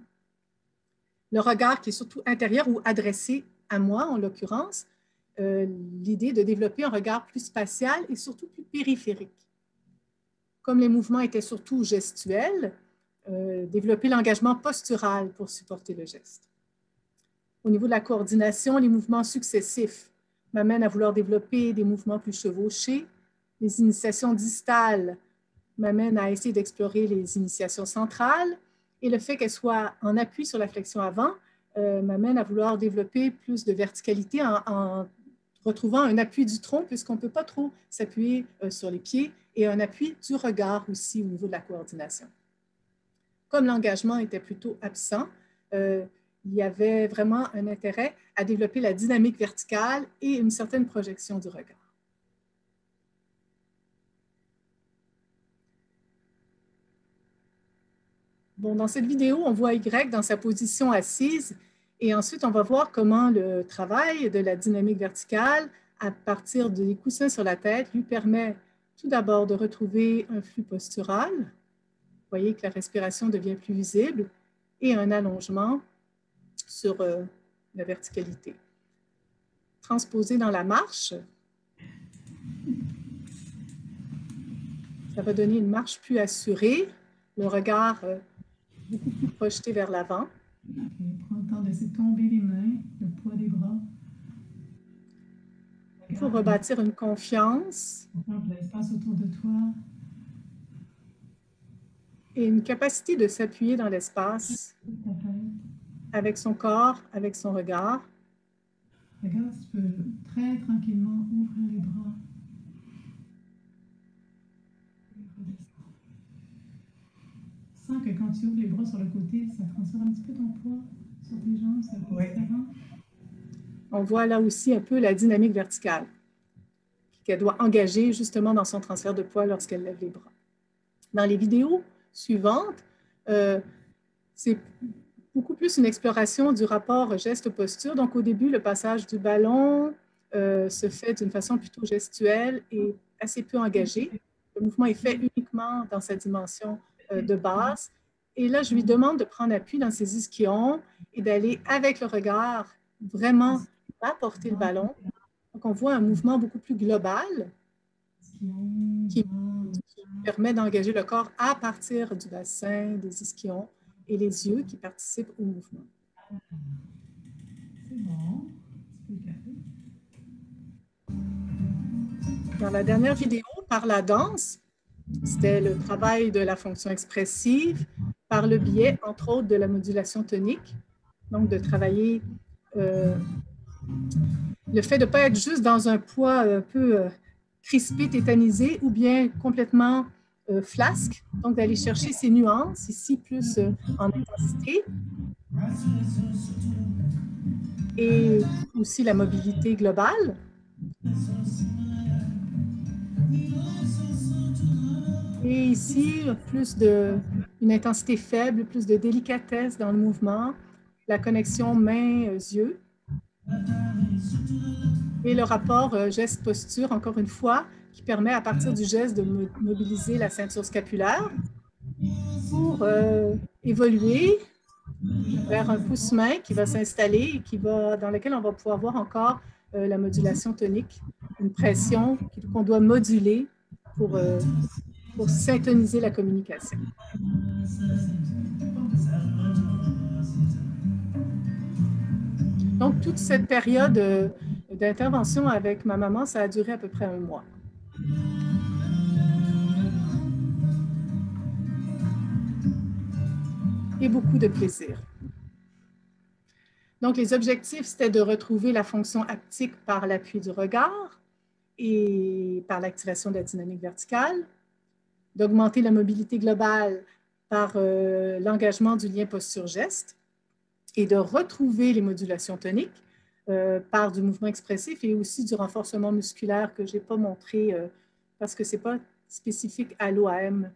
Le regard qui est surtout intérieur ou adressé à moi, en l'occurrence, l'idée de développer un regard plus spatial et surtout plus périphérique. Comme les mouvements étaient surtout gestuels, développer l'engagement postural pour supporter le geste. Au niveau de la coordination, les mouvements successifs m'amènent à vouloir développer des mouvements plus chevauchés. Les initiations distales m'amènent à essayer d'explorer les initiations centrales. Et le fait qu'elles soient en appui sur la flexion avant m'amène à vouloir développer plus de verticalité en retrouvant un appui du tronc, puisqu'on ne peut pas trop s'appuyer sur les pieds, et un appui du regard aussi au niveau de la coordination. Comme l'engagement était plutôt absent, il y avait vraiment un intérêt à développer la dynamique verticale et une certaine projection du regard. Bon, dans cette vidéo, on voit Y dans sa position assise et ensuite, on va voir comment le travail de la dynamique verticale à partir des coussins sur la tête lui permet tout d'abord de retrouver un flux postural. Vous voyez que la respiration devient plus visible et un allongement sur la verticalité. Transposé dans la marche, ça va donner une marche plus assurée, le regard beaucoup plus projeté vers l'avant. Prends le temps de laisser tomber les mains, le poids des bras. Il faut rebâtir une confiance. L'espace autour de toi. Et une capacité de s'appuyer dans l'espace avec son corps, avec son regard. Regarde, tu peux très tranquillement ouvrir les bras. Sens que quand tu ouvres les bras sur le côté, ça transfère un petit peu ton poids sur tes jambes, c'est un peu différent. On voit là aussi un peu la dynamique verticale qu'elle doit engager justement dans son transfert de poids lorsqu'elle lève les bras. Dans les vidéos suivantes, c'est beaucoup plus une exploration du rapport geste-posture. Donc, au début, le passage du ballon se fait d'une façon plutôt gestuelle et assez peu engagée. Le mouvement est fait uniquement dans sa dimension de base. Et là, je lui demande de prendre appui dans ses ischions et d'aller avec le regard vraiment apporter le ballon. Donc, on voit un mouvement beaucoup plus global qui permet d'engager le corps à partir du bassin, des ischions et les yeux qui participent au mouvement. C'est bon. Tu peux garder. Dans la dernière vidéo, par la danse, c'était le travail de la fonction expressive par le biais, entre autres, de la modulation tonique. Donc, de travailler le fait de ne pas être juste dans un poids un peu crispé, tétanisé ou bien complètement flasque. Donc, d'aller chercher ces nuances, ici plus en intensité. Et aussi la mobilité globale. Et ici, plus une intensité faible, plus de délicatesse dans le mouvement, la connexion main-yeux. Et le rapport geste-posture, encore une fois, qui permet à partir du geste de mobiliser la ceinture scapulaire pour évoluer vers un pouce-main qui va s'installer et dans lequel on va pouvoir voir encore la modulation tonique, une pression qu'on doit moduler pour syntoniser la communication. Donc, toute cette période d'intervention avec ma maman, ça a duré à peu près 1 mois. Et beaucoup de plaisir. Donc, les objectifs, c'était de retrouver la fonction haptique par l'appui du regard et par l'activation de la dynamique verticale, d'augmenter la mobilité globale par l'engagement du lien posture-geste et de retrouver les modulations toniques par du mouvement expressif et aussi du renforcement musculaire que je n'ai pas montré parce que ce n'est pas spécifique à l'OAM.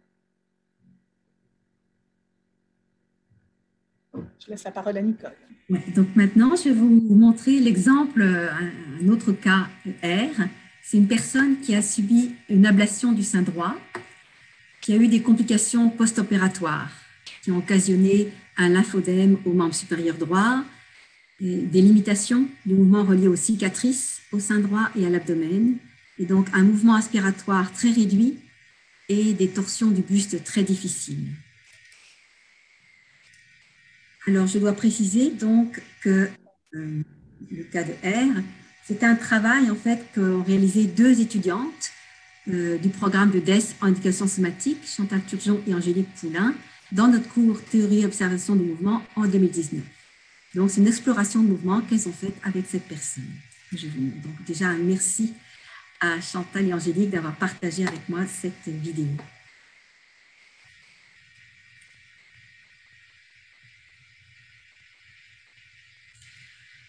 Je laisse la parole à Nicole. Ouais, donc maintenant, je vais vous montrer l'exemple, un autre cas R. C'est une personne qui a subi une ablation du sein droit, qui a eu des complications post-opératoires, qui ont occasionné un lymphodème au membre supérieur droit, et des limitations du mouvement relié aux cicatrices au sein droit et à l'abdomen, et donc un mouvement aspiratoire très réduit et des torsions du buste très difficiles. Alors, je dois préciser donc que le cas de R, c'est un travail en fait qu'ont réalisé deux étudiantes du programme de DES en éducation somatique, Chantal Turgeon et Angélique Poulain, dans notre cours Théorie et observation du mouvement en 2019. Donc, c'est une exploration de mouvement qu'elles ont faite avec cette personne. Donc, déjà, un merci à Chantal et Angélique d'avoir partagé avec moi cette vidéo.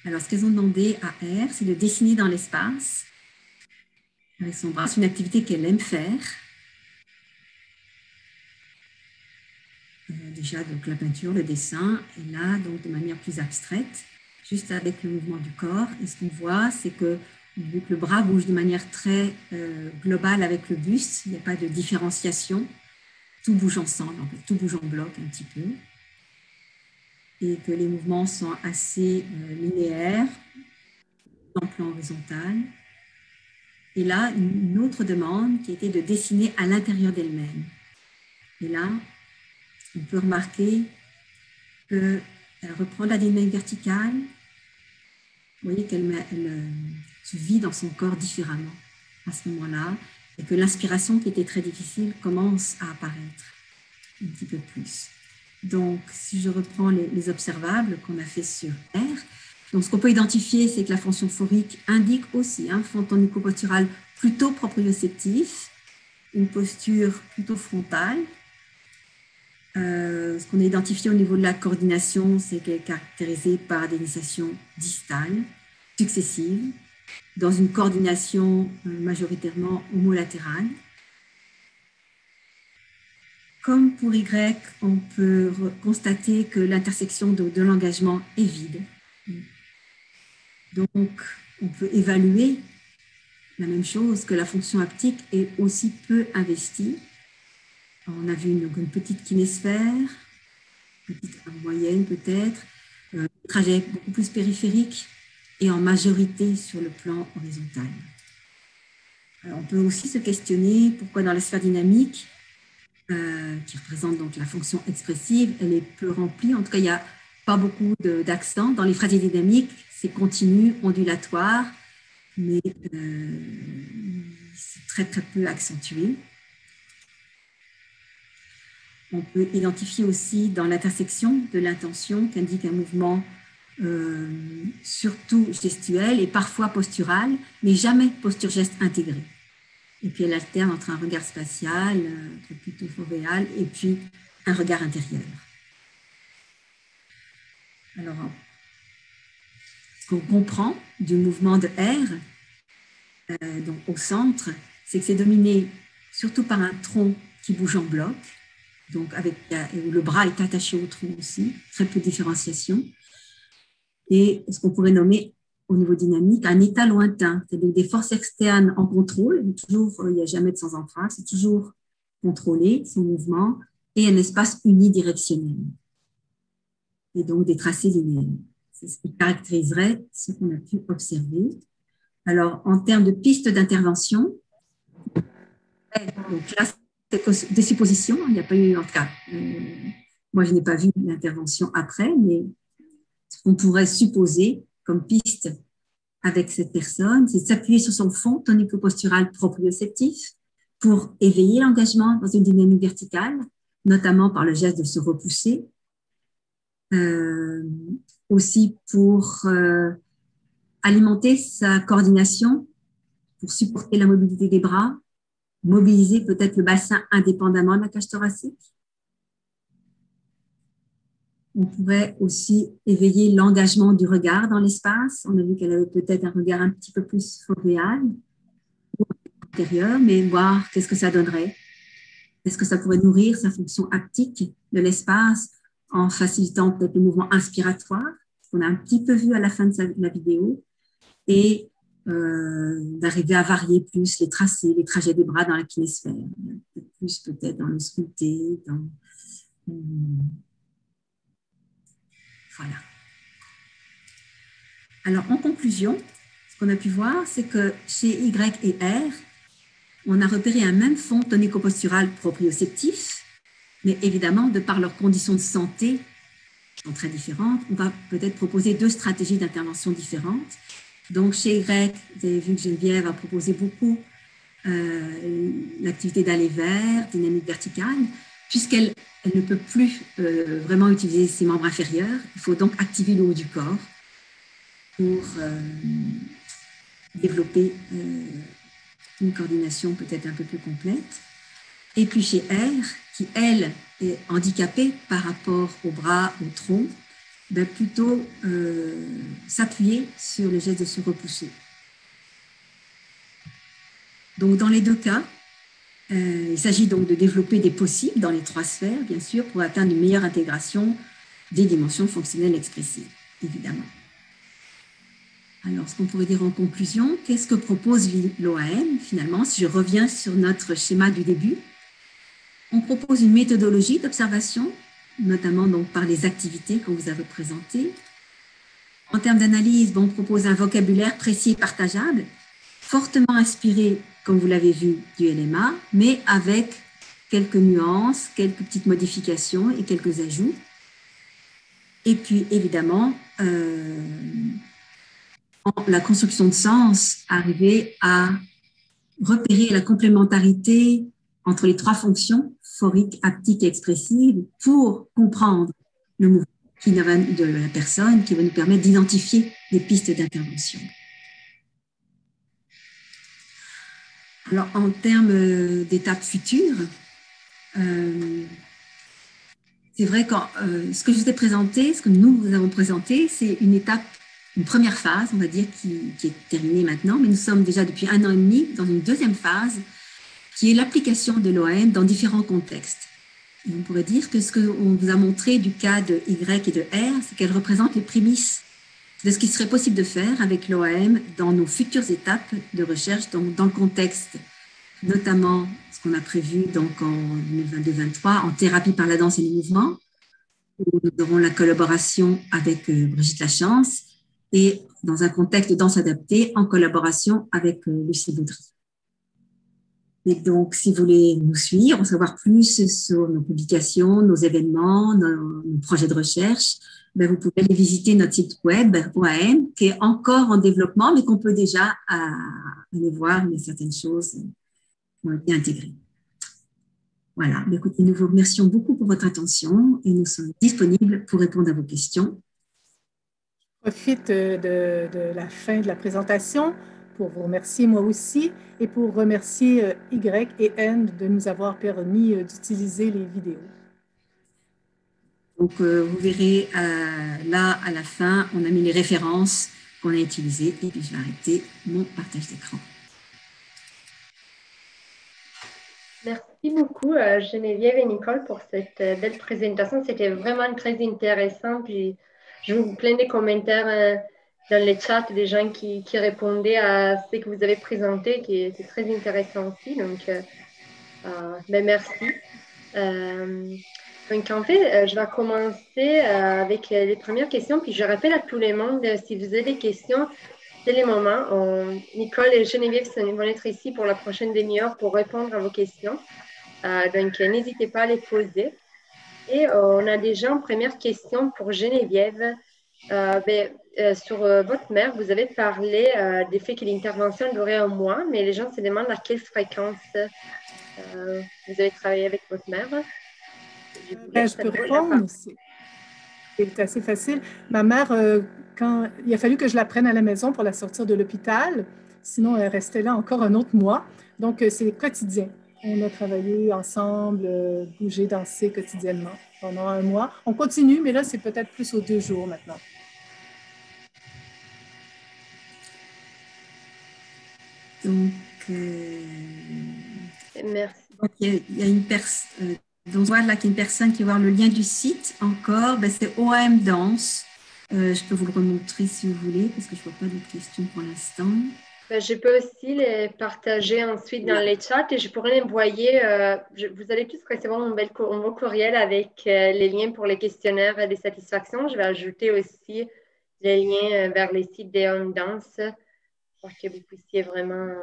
Alors, ce qu'elles ont demandé à R, c'est de dessiner dans l'espace avec son bras. C'est une activité qu'elle aime faire. Déjà, donc la peinture, le dessin, et là, donc de manière plus abstraite, juste avec le mouvement du corps. Et ce qu'on voit, c'est que le bras bouge de manière très globale avec le buste. Il n'y a pas de différenciation. Tout bouge ensemble, en fait, tout bouge en bloc un petit peu. Et que les mouvements sont assez linéaires, en plan horizontal. Et là, une autre demande qui était de dessiner à l'intérieur d'elle-même. Et là, on peut remarquer qu'elle reprend la dynamique verticale. Vous voyez qu'elle se vit dans son corps différemment à ce moment-là, et que l'inspiration qui était très difficile commence à apparaître un petit peu plus. Donc, si je reprends les observables qu'on a fait sur R, donc ce qu'on peut identifier, c'est que la fonction phorique indique aussi un fond tonico-postural plutôt proprioceptif, une posture plutôt frontale. Ce qu'on a identifié au niveau de la coordination, c'est qu'elle est caractérisée par des initiations distales, successives, dans une coordination majoritairement homolatérale. Comme pour Y, on peut constater que l'intersection de l'engagement est vide. Donc, on peut évaluer la même chose, que la fonction haptique est aussi peu investie. On a vu une petite kinésphère, petite moyenne peut-être, trajet beaucoup plus périphérique et en majorité sur le plan horizontal. Alors, on peut aussi se questionner pourquoi dans la sphère dynamique, qui représente donc la fonction expressive, elle est peu remplie. En tout cas, il n'y a pas beaucoup d'accent. Dans les phrases dynamiques, c'est continu, ondulatoire, mais c'est très, très peu accentué. On peut identifier aussi dans l'intersection de l'intention qu'indique un mouvement surtout gestuel et parfois postural, mais jamais posture-geste intégré. Et puis elle alterne entre un regard spatial, plutôt fovéal, et puis un regard intérieur. Alors, ce qu'on comprend du mouvement de R, donc au centre, c'est que c'est dominé surtout par un tronc qui bouge en bloc, donc où le bras est attaché au tronc aussi, très peu de différenciation, et ce qu'on pourrait nommer au niveau dynamique un état lointain, c'est-à-dire des forces externes en contrôle, toujours, il n'y a jamais de sans entrave, c'est toujours contrôlé, son mouvement, et un espace unidirectionnel, et donc des tracés linéaires. C'est ce qui caractériserait ce qu'on a pu observer. Alors, en termes de pistes d'intervention, donc là, c'est des suppositions, il n'y a pas eu, en tout cas, moi je n'ai pas vu l'intervention après, mais ce qu'on pourrait supposer comme piste avec cette personne, c'est de s'appuyer sur son fond tonico-postural proprioceptif pour éveiller l'engagement dans une dynamique verticale, notamment par le geste de se repousser, aussi pour alimenter sa coordination, pour supporter la mobilité des bras, mobiliser peut-être le bassin indépendamment de la cage thoracique. On pourrait aussi éveiller l'engagement du regard dans l'espace. On a vu qu'elle avait peut-être un regard un petit peu plus fovéal ou intérieur, mais voir qu'est-ce que ça donnerait. Est-ce que ça pourrait nourrir sa fonction haptique de l'espace en facilitant peut-être le mouvement inspiratoire, qu'on a un petit peu vu à la fin de la vidéo, et d'arriver à varier plus les tracés, les trajets des bras dans la kinésphère, plus peut-être dans le sculpté, voilà. Alors, en conclusion, ce qu'on a pu voir, c'est que chez Y et R, on a repéré un même fond tonico-postural proprioceptif, mais évidemment, de par leurs conditions de santé qui sont très différentes, on va peut-être proposer 2 stratégies d'intervention différentes. Donc, chez Y, vous avez vu que Geneviève a proposé beaucoup l'activité d'aller vers, dynamique verticale, puisqu'elle ne peut plus vraiment utiliser ses membres inférieurs. Il faut donc activer le haut du corps pour développer une coordination peut-être un peu plus complète. Et puis chez R, qui, elle, est handicapée par rapport au bras, au tronc, ben plutôt s'appuyer sur le geste de se repousser. Donc, dans les 2 cas, il s'agit donc de développer des possibles dans les 3 sphères, bien sûr, pour atteindre une meilleure intégration des dimensions fonctionnelles expressives, évidemment. Alors, ce qu'on pourrait dire en conclusion, qu'est-ce que propose l'OAM, finalement, si je reviens sur notre schéma du début? On propose une méthodologie d'observation, notamment donc par les activités qu'on vous a représentées. En termes d'analyse, on propose un vocabulaire précis et partageable, fortement inspiré, comme vous l'avez vu, du LMA, mais avec quelques nuances, quelques petites modifications et quelques ajouts. Et puis, évidemment, la construction de sens, arriver à repérer la complémentarité entre les 3 fonctions, phorique, haptique et expressive, pour comprendre le mouvement de la personne, qui va nous permettre d'identifier des pistes d'intervention. Alors, en termes d'étapes futures, c'est vrai que ce que je vous ai présenté, ce que nous vous avons présenté, c'est une première phase, on va dire, qui est terminée maintenant, mais nous sommes déjà depuis 1 an et demi dans une 2e phase, qui est l'application de l'OAM dans différents contextes. Et on pourrait dire que ce qu'on vous a montré du cas de Y et de R, c'est qu'elle représente les prémices de ce qui serait possible de faire avec l'OAM dans nos futures étapes de recherche, donc dans le contexte, notamment ce qu'on a prévu donc en 2022-2023 en thérapie par la danse et le mouvement, où nous aurons la collaboration avec Brigitte Lachance, et dans un contexte de danse adaptée en collaboration avec Lucie Baudry. Et donc, si vous voulez nous suivre, en savoir plus sur nos publications, nos événements, nos projets de recherche, ben vous pouvez aller visiter notre site web OAM, qui est encore en développement, mais qu'on peut déjà aller voir, mais certaines choses ont été intégrées. Voilà, écoutez, nous vous remercions beaucoup pour votre attention et nous sommes disponibles pour répondre à vos questions. Je profite de la fin de la présentation pour vous remercier moi aussi et pour remercier Y et N de nous avoir permis d'utiliser les vidéos. Donc, vous verrez là, à la fin, on a mis les références qu'on a utilisées et puis je vais arrêter mon partage d'écran. Merci beaucoup, Geneviève et Nicole, pour cette belle présentation. C'était vraiment très intéressant. Puis, je vous plein de commentaires dans le chat des gens qui répondaient à ce que vous avez présenté, qui était très intéressant aussi. Donc, ben merci. Donc, en fait, je vais commencer avec les premières questions. Puis, je rappelle à tout le monde, si vous avez des questions, c'est le moment. Nicole et Geneviève vont être ici pour la prochaine demi-heure pour répondre à vos questions. Donc, n'hésitez pas à les poser. Et on a déjà une première question pour Geneviève. Sur votre mère, vous avez parlé du fait que l'intervention durait 1 mois, mais les gens se demandent à quelle fréquence vous avez travaillé avec votre mère. Je peux répondre. C'est assez facile. Ma mère, quand il a fallu que je la prenne à la maison pour la sortir de l'hôpital, sinon elle restait là encore un autre mois. Donc, c'est quotidien. On a travaillé ensemble, bougé, dansé quotidiennement pendant 1 mois. On continue, mais là, c'est peut-être plus aux 2 jours maintenant. Donc, merci. donc il y a une personne. Donc, je vois là qu'il y a une personne qui va voir le lien du site encore. Ben, c'est OAM Danse. Je peux vous le remontrer si vous voulez, parce que je ne vois pas d'autres questions pour l'instant. Ben, je peux aussi les partager ensuite dans les chats et je pourrais les envoyer. Vous allez tous recevoir mon beau courriel avec les liens pour les questionnaires des satisfactions. Je vais ajouter aussi les liens vers les sites des Home Dance pour que vous puissiez vraiment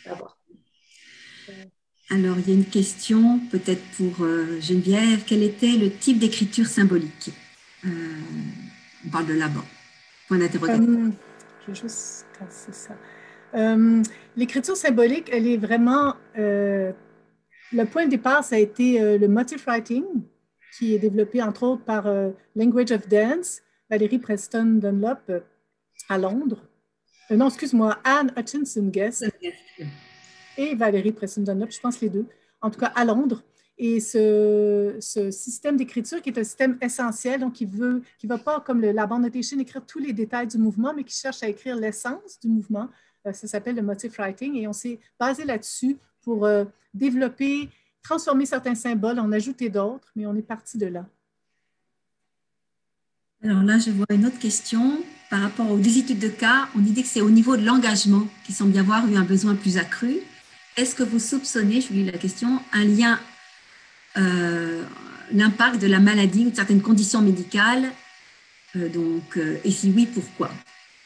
savoir. Alors, il y a une question peut-être pour Geneviève. Quel était le type d'écriture symbolique? On parle de là-bas. Point d'interrogation. Je vais juste casser ça. L'écriture symbolique, elle est vraiment... le point de départ, ça a été le motif writing, qui est développé entre autres par Language of Dance, Valérie Preston Dunlop à Londres. Non, excuse-moi, Anne Hutchinson Guest et Valérie Preston Dunlop, je pense les deux, en tout cas à Londres. Et ce système d'écriture qui est un système essentiel, donc qui ne va pas, comme la band notation, écrire tous les détails du mouvement, mais qui cherche à écrire l'essence du mouvement. Ça s'appelle le motif writing et on s'est basé là-dessus pour développer, transformer certains symboles, en ajouter d'autres, mais on est parti de là. Alors là, je vois une autre question par rapport aux deux études de cas. On dit que c'est au niveau de l'engagement qui semble y avoir eu un besoin plus accru. Est-ce que vous soupçonnez, je vous lis la question, un lien, l'impact de la maladie ou de certaines conditions médicales et si oui, pourquoi?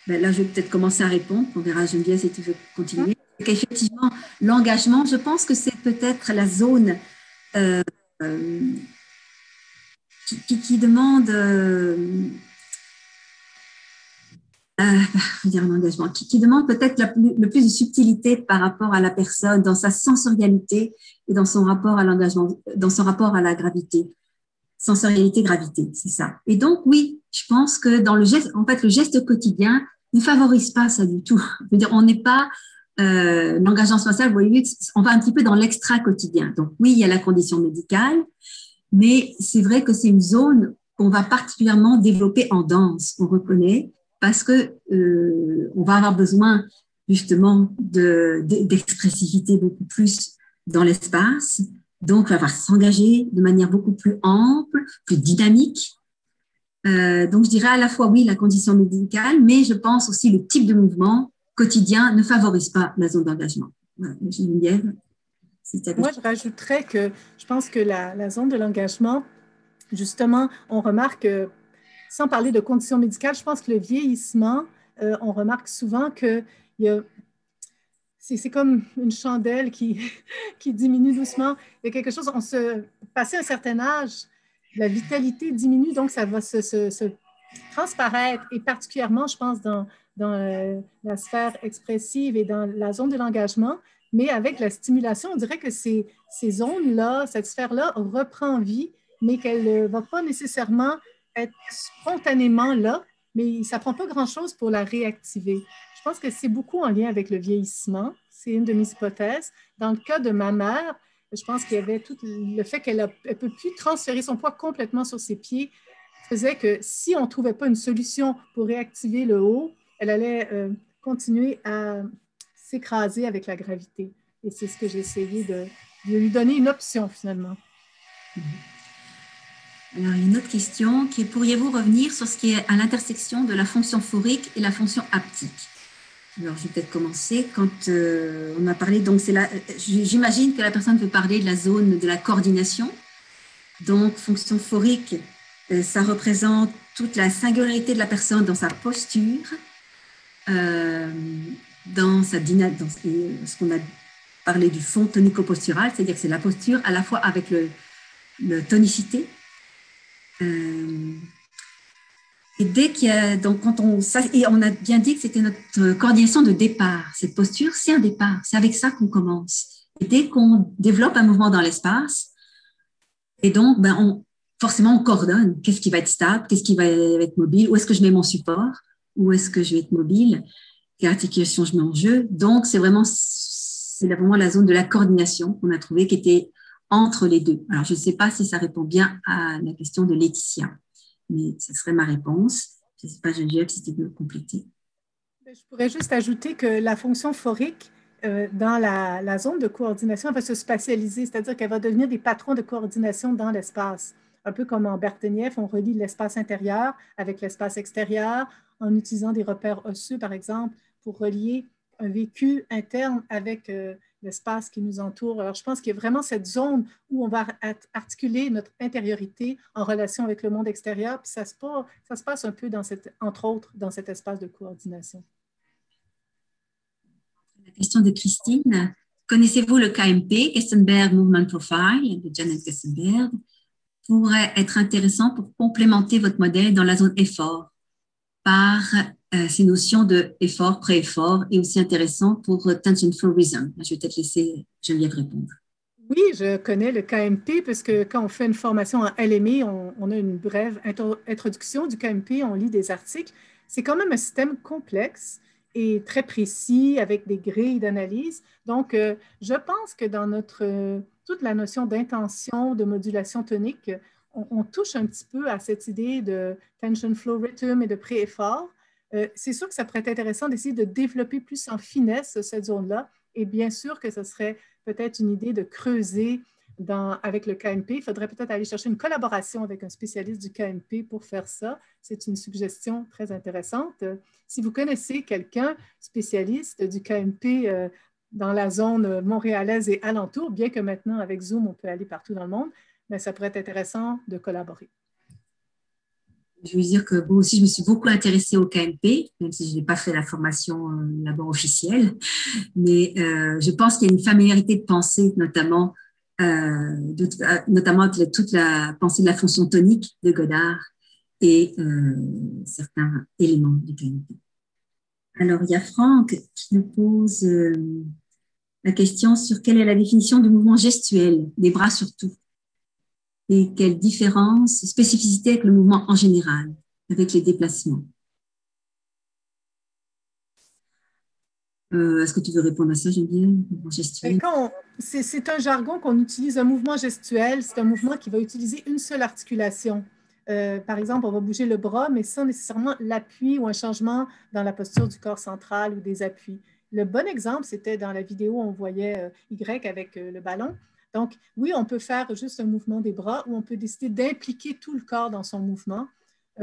Ben là, je vais peut-être commencer à répondre. On verra, Geneviève, si tu veux continuer. Effectivement, l'engagement, je pense que c'est peut-être la zone qui demande dire un engagement, qui demande peut-être le plus de subtilité par rapport à la personne dans sa sensorialité et dans son rapport à l'engagement, dans son rapport à la gravité. Sensorialité, gravité, c'est ça. Et donc, oui, je pense que dans le geste, en fait, le geste quotidien ne favorise pas ça du tout. Je veux dire, on n'est pas l'engagement social, vous voyez, on va un petit peu dans l'extra quotidien. Donc, oui, il y a la condition médicale, mais c'est vrai que c'est une zone qu'on va particulièrement développer en danse, on reconnaît, parce que on va avoir besoin justement d'expressivité beaucoup plus dans l'espace. Donc, on va s'engager de manière beaucoup plus ample, plus dynamique. Donc, je dirais à la fois, oui, la condition médicale, mais je pense aussi le type de mouvement quotidien ne favorise pas la zone d'engagement. Voilà, moi, je rajouterais que je pense que la zone de l'engagement, justement, on remarque, sans parler de conditions médicales, je pense que le vieillissement, on remarque souvent que c'est comme une chandelle qui diminue doucement. Il y a quelque chose, passé un certain âge, la vitalité diminue, donc ça va se transparaître, et particulièrement, je pense, dans la sphère expressive et dans la zone de l'engagement. Mais avec la stimulation, on dirait que ces zones-là, cette sphère-là reprend vie, mais qu'elle ne va pas nécessairement être spontanément là, mais ça ne prend pas grand-chose pour la réactiver. Je pense que c'est beaucoup en lien avec le vieillissement. C'est une de mes hypothèses. Dans le cas de ma mère, je pense qu'il y avait tout le fait qu'elle ne peut plus transférer son poids complètement sur ses pieds faisait que si on ne trouvait pas une solution pour réactiver le haut, elle allait continuer à s'écraser avec la gravité. Et c'est ce que j'ai essayé de lui donner une option finalement. Alors, il y a une autre question qui est, pourriez-vous revenir sur ce qui est à l'intersection de la fonction phorique et la fonction haptique? Alors, je vais peut-être commencer. Quand on a parlé, donc j'imagine que la personne veut parler de la zone de la coordination. Donc, fonction phorique, ça représente toute la singularité de la personne dans sa posture, dans ce qu'on a parlé du fond tonico-postural, c'est-à-dire que c'est la posture à la fois avec le tonicité. Et dès qu'il y a, donc et on a bien dit que c'était notre coordination de départ. Cette posture, c'est un départ. C'est avec ça qu'on commence. Et dès qu'on développe un mouvement dans l'espace, et donc, forcément, on coordonne. Qu'est-ce qui va être stable? Qu'est-ce qui va être mobile? Où est-ce que je mets mon support? Où est-ce que je vais être mobile? Quelle articulation je mets en jeu? Donc, c'est vraiment la zone de la coordination qu'on a trouvé qui était entre les deux. Alors, je ne sais pas si ça répond bien à la question de Laetitia, mais ce serait ma réponse. Je ne sais pas, Geneviève, si tu veux compléter. Je pourrais juste ajouter que la fonction phorique, dans la zone de coordination, elle va se spatialiser, c'est-à-dire qu'elle va devenir des patrons de coordination dans l'espace. Un peu comme en Bertenieff, on relie l'espace intérieur avec l'espace extérieur en utilisant des repères osseux, par exemple, pour relier un vécu interne avec l'espace qui nous entoure. Alors, je pense qu'il y a vraiment cette zone où on va articuler notre intériorité en relation avec le monde extérieur, puis ça se passe un peu dans entre autres, dans cet espace de coordination. La question de Christine. Connaissez-vous le KMP, Kestenberg Movement Profile, de Janet Kestenberg, pourrait être intéressant pour complémenter votre modèle dans la zone effort par ces notions de effort, pré-effort, et aussi intéressant pour Tension Flow Rhythm. Je vais peut-être laisser Geneviève répondre. Oui, je connais le KMP parce que quand on fait une formation en LME, on a une brève introduction du KMP, on lit des articles. C'est quand même un système complexe et très précis avec des grilles d'analyse. Donc, je pense que dans toute la notion d'intention, de modulation tonique, on touche un petit peu à cette idée de tension flow rhythm et de pré-effort. C'est sûr que ça pourrait être intéressant d'essayer de développer plus en finesse cette zone-là. Et bien sûr que ce serait peut-être une idée de creuser avec le KMP. Il faudrait peut-être aller chercher une collaboration avec un spécialiste du KMP pour faire ça. C'est une suggestion très intéressante. Si vous connaissez quelqu'un spécialiste du KMP dans la zone montréalaise et alentour, bien que maintenant avec Zoom, on peut aller partout dans le monde, mais ça pourrait être intéressant de collaborer. Je veux dire que moi aussi, je me suis beaucoup intéressée au KMP, même si je n'ai pas fait la formation là-bas officielle. Mais je pense qu'il y a une familiarité de pensée, notamment avec toute la pensée de la fonction tonique de Goddard et certains éléments du KMP. Alors, il y a Franck qui nous pose la question sur quelle est la définition du mouvement gestuel, des bras surtout. Et quelle différence, spécificité avec le mouvement en général, avec les déplacements. Est-ce que tu veux répondre à ça, Geneviève? C'est un jargon qu'on utilise, un mouvement gestuel, c'est un mouvement qui va utiliser une seule articulation. Par exemple, on va bouger le bras, mais sans nécessairement l'appui ou un changement dans la posture du corps central ou des appuis. Le bon exemple, c'était dans la vidéo, on voyait Y avec le ballon. Donc, oui, on peut faire juste un mouvement des bras ou on peut décider d'impliquer tout le corps dans son mouvement.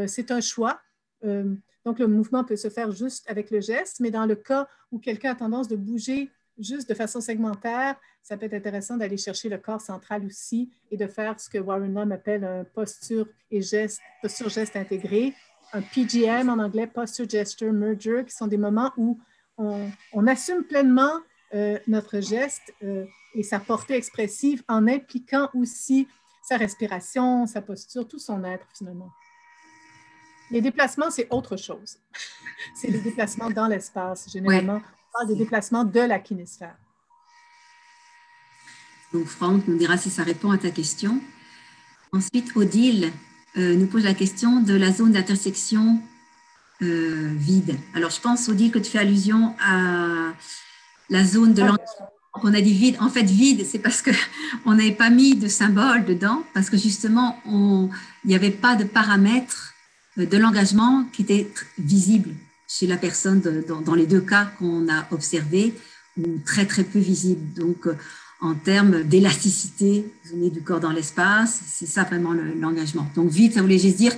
C'est un choix. Donc, le mouvement peut se faire juste avec le geste, mais dans le cas où quelqu'un a tendance de bouger juste de façon segmentaire, ça peut être intéressant d'aller chercher le corps central aussi et de faire ce que Warren Lum appelle un posture-geste intégré, un PGM en anglais, Posture Gesture Merger, qui sont des moments où on assume pleinement notre geste et sa portée expressive en impliquant aussi sa respiration, sa posture, tout son être finalement. Les déplacements, c'est autre chose. C'est les déplacements dans l'espace. Généralement, on parle des déplacements de la kinésphère. Donc, Franck nous dira si ça répond à ta question. Ensuite, Odile nous pose la question de la zone d'intersection vide. Alors, je pense, Odile, que tu fais allusion à la zone de l'engagement. On a dit vide. En fait, vide, c'est parce qu'on n'avait pas mis de symbole dedans, parce que justement, il n'y avait pas de paramètres de l'engagement qui était visible chez la personne dans les deux cas qu'on a observés, ou très, très peu visible. Donc, en termes d'élasticité du corps dans l'espace, c'est ça vraiment l'engagement. Donc, vide, ça voulait juste dire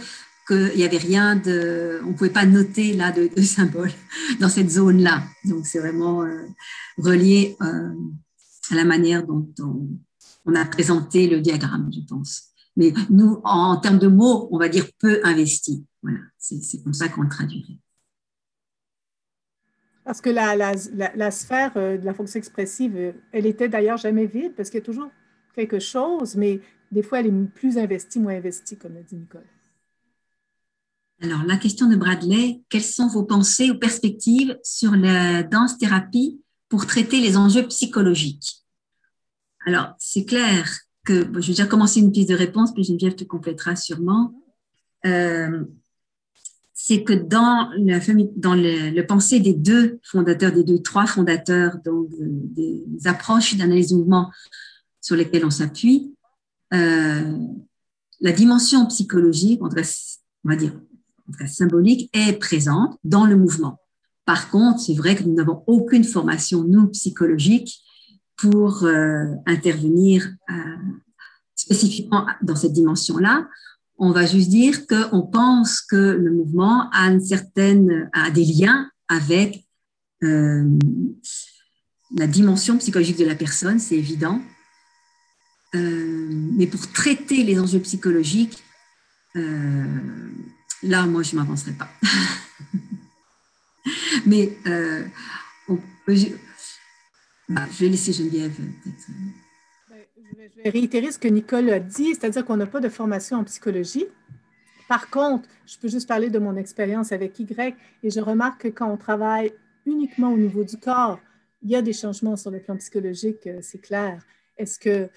qu'il n'y avait rien on ne pouvait pas noter là de symbole dans cette zone-là. Donc, c'est vraiment relié à la manière dont on a présenté le diagramme, je pense. Mais nous, en termes de mots, on va dire peu investi. Voilà, c'est comme ça qu'on le traduirait. Parce que la sphère de la fonction expressive, elle était d'ailleurs jamais vide, parce qu'il y a toujours quelque chose, mais des fois, elle est plus investie, moins investie, comme l'a dit Nicole. Alors, la question de Bradley, quelles sont vos pensées ou perspectives sur la danse-thérapie pour traiter les enjeux psychologiques? Alors, c'est clair que, je vais déjà commencer une piste de réponse, puis Geneviève te complétera sûrement. C'est que dans le pensée des trois fondateurs, donc des approches d'analyse de mouvement sur lesquelles on s'appuie, la dimension psychologique, on va dire, en tout cas symbolique, est présente dans le mouvement. Par contre, c'est vrai que nous n'avons aucune formation, nous, psychologique, pour intervenir spécifiquement dans cette dimension-là. On va juste dire qu'on pense que le mouvement a des liens avec la dimension psychologique de la personne, c'est évident. Mais pour traiter les enjeux psychologiques, là, moi, je ne m'avancerai pas. Mais je vais laisser Geneviève peut-être. Je vais réitérer ce que Nicole a dit, c'est-à-dire qu'on n'a pas de formation en psychologie. Par contre, je peux juste parler de mon expérience avec Y et je remarque que quand on travaille uniquement au niveau du corps, il y a des changements sur le plan psychologique, c'est clair. Est-ce que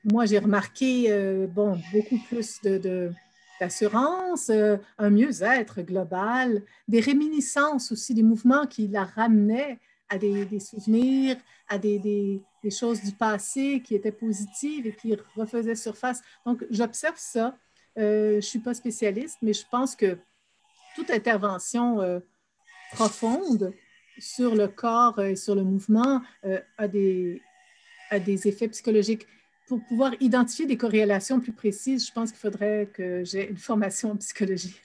moi, j'ai remarqué beaucoup plus d'assurance, un mieux-être global, des réminiscences aussi, des mouvements qui la ramenaient à des souvenirs, à des choses du passé qui étaient positives et qui refaisaient surface. Donc, j'observe ça. Je ne suis pas spécialiste, mais je pense que toute intervention profonde sur le corps et sur le mouvement a des effets psychologiques. Pour pouvoir identifier des corrélations plus précises, je pense qu'il faudrait que j'ai une formation en psychologie.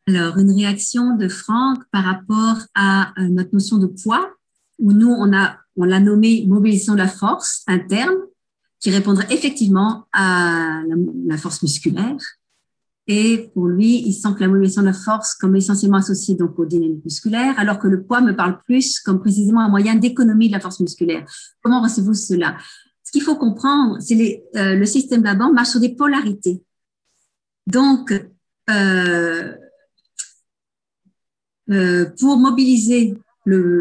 Alors, une réaction de Franck par rapport à notre notion de poids, où nous, on l'a nommé mobilisation de la force interne, qui répondrait effectivement à la force musculaire. Et pour lui, il sent que la mobilisation de la force comme essentiellement associée donc aux dynamiques musculaires, alors que le poids me parle plus comme précisément un moyen d'économie de la force musculaire. Comment recevez-vous cela? Ce qu'il faut comprendre, c'est le système Laban marche sur des polarités. Donc, pour mobiliser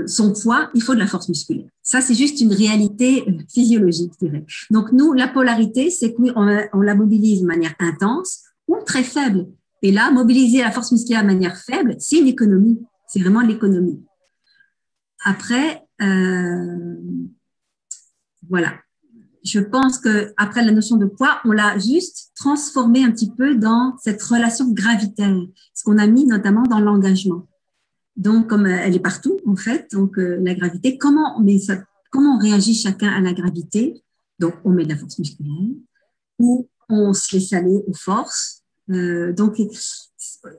son poids, il faut de la force musculaire. Ça, c'est juste une réalité physiologique, je dirais. Donc, nous, la polarité, c'est qu'on la mobilise de manière intense ou très faible. Et là, mobiliser la force musculaire de manière faible, c'est une économie. C'est vraiment l'économie. Après, voilà. Je pense que après la notion de poids, on l'a juste transformé un petit peu dans cette relation gravitaire, ce qu'on a mis notamment dans l'engagement. Donc, comme elle est partout, en fait, donc la gravité, comment on réagit chacun à la gravité? Donc, on met de la force musculaire ou on se laisse aller aux forces. Donc,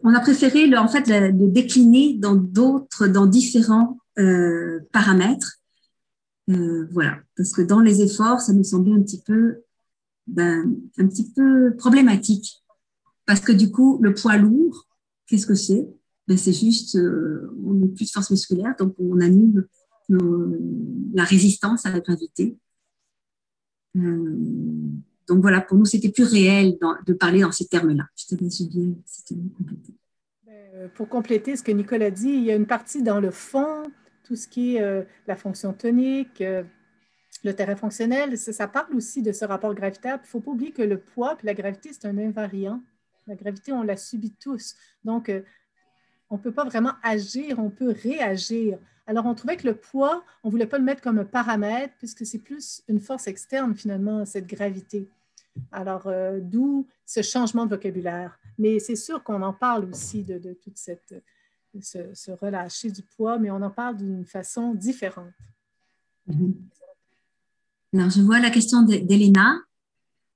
on a préféré en fait le décliner dans différents paramètres. Voilà, parce que dans les efforts, ça nous semblait un petit peu problématique, parce que du coup, le poids lourd, qu'est-ce que c'est? Ben, c'est juste, on n'a plus de force musculaire, donc on annule la résistance à la gravité. Donc voilà, pour nous, c'était plus réel de parler dans ces termes-là. Je te laisse, Julien, si tu veux compléter. Pour compléter ce que Nicole a dit, il y a une partie dans le fond, tout ce qui est la fonction tonique, le terrain fonctionnel, ça parle aussi de ce rapport gravitaire. Il ne faut pas oublier que le poids et la gravité, c'est un invariant. La gravité, on la subit tous. Donc, on ne peut pas vraiment agir, on peut réagir. Alors, on trouvait que le poids, on ne voulait pas le mettre comme un paramètre, puisque c'est plus une force externe, finalement, cette gravité. Alors, d'où ce changement de vocabulaire. Mais c'est sûr qu'on en parle aussi de toute ce relâcher du poids, mais on en parle d'une façon différente. Alors, je vois la question d'Elena.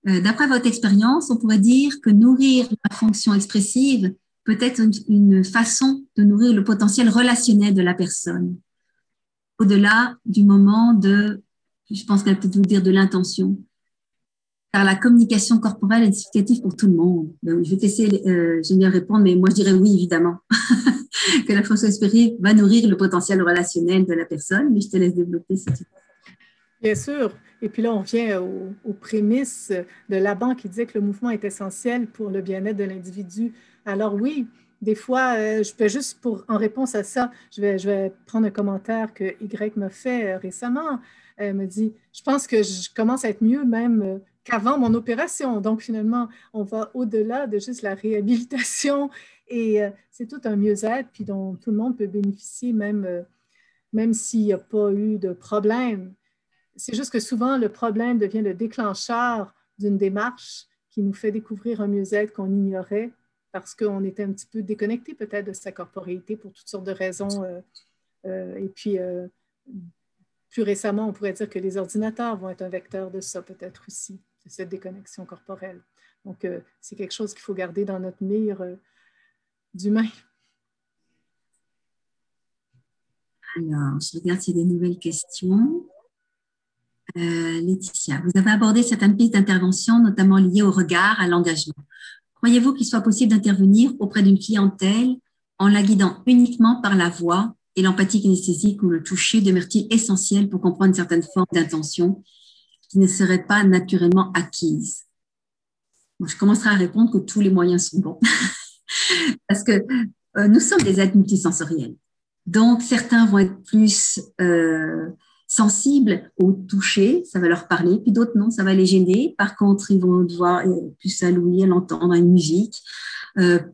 D'après votre expérience, on pourrait dire que nourrir la fonction expressive peut être une façon de nourrir le potentiel relationnel de la personne. Au-delà du moment je pense qu'elle peut vous dire de l'intention. Car la communication corporelle est significative pour tout le monde. Donc, je vais essayer, j'aime bien répondre, mais moi je dirais oui, évidemment, que la fonction expressive va nourrir le potentiel relationnel de la personne, mais je te laisse développer si tu veux. Bien sûr. Et puis là, on vient aux prémices de Laban qui disait que le mouvement est essentiel pour le bien-être de l'individu. Alors oui, des fois, je peux juste en réponse à ça, je vais prendre un commentaire que Y m'a fait récemment. Elle me dit, je pense que je commence à être mieux même qu'avant mon opération. Donc finalement, on va au-delà de juste la réhabilitation et c'est tout un mieux-être puis dont tout le monde peut bénéficier même s'il n'y a pas eu de problème. C'est juste que souvent, le problème devient le déclencheur d'une démarche qui nous fait découvrir un mieux-être qu'on ignorait. parce qu'on était un petit peu déconnecté peut-être de sa corporéité pour toutes sortes de raisons. Et puis, plus récemment, on pourrait dire que les ordinateurs vont être un vecteur de ça peut-être aussi, de cette déconnexion corporelle. Donc, c'est quelque chose qu'il faut garder dans notre mire d'humain. Alors, je regarde s'il y a des nouvelles questions. Laetitia, vous avez abordé certaines pistes d'intervention, notamment liées au regard, à l'engagement. Croyez-vous qu'il soit possible d'intervenir auprès d'une clientèle en la guidant uniquement par la voix et l'empathie kinesthésique ou le toucher demeure-t-il essentiel pour comprendre une certaine forme d'intention qui ne serait pas naturellement acquise? Bon, je commencerai à répondre que tous les moyens sont bons. Parce que nous sommes des êtres multisensoriels. Donc, certains vont être plus sensibles au toucher, ça va leur parler, puis d'autres non, ça va les gêner. Par contre, ils vont devoir plus à l'ouïe, à l'entendre, à une musique,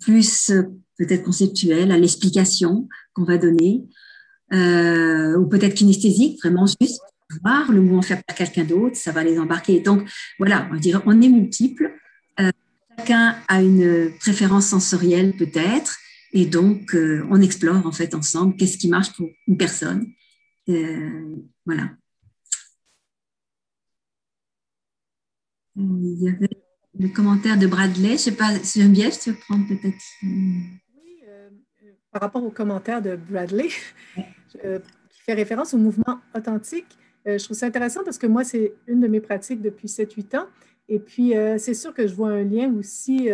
plus peut-être conceptuelle, à l'explication qu'on va donner, ou peut-être kinesthésique, vraiment juste voir le mouvement faire par quelqu'un d'autre, ça va les embarquer. Donc, voilà, on dirait, on est multiples. Chacun a une préférence sensorielle peut-être, et donc on explore en fait ensemble qu'est-ce qui marche pour une personne. Voilà. Il y avait le commentaire de Bradley. Je ne sais pas, Geneviève, tu veux prendre peut-être. Oui, par rapport au commentaire de Bradley, qui fait référence au mouvement authentique, je trouve ça intéressant parce que moi, c'est une de mes pratiques depuis 7-8 ans. Et puis, c'est sûr que je vois un lien aussi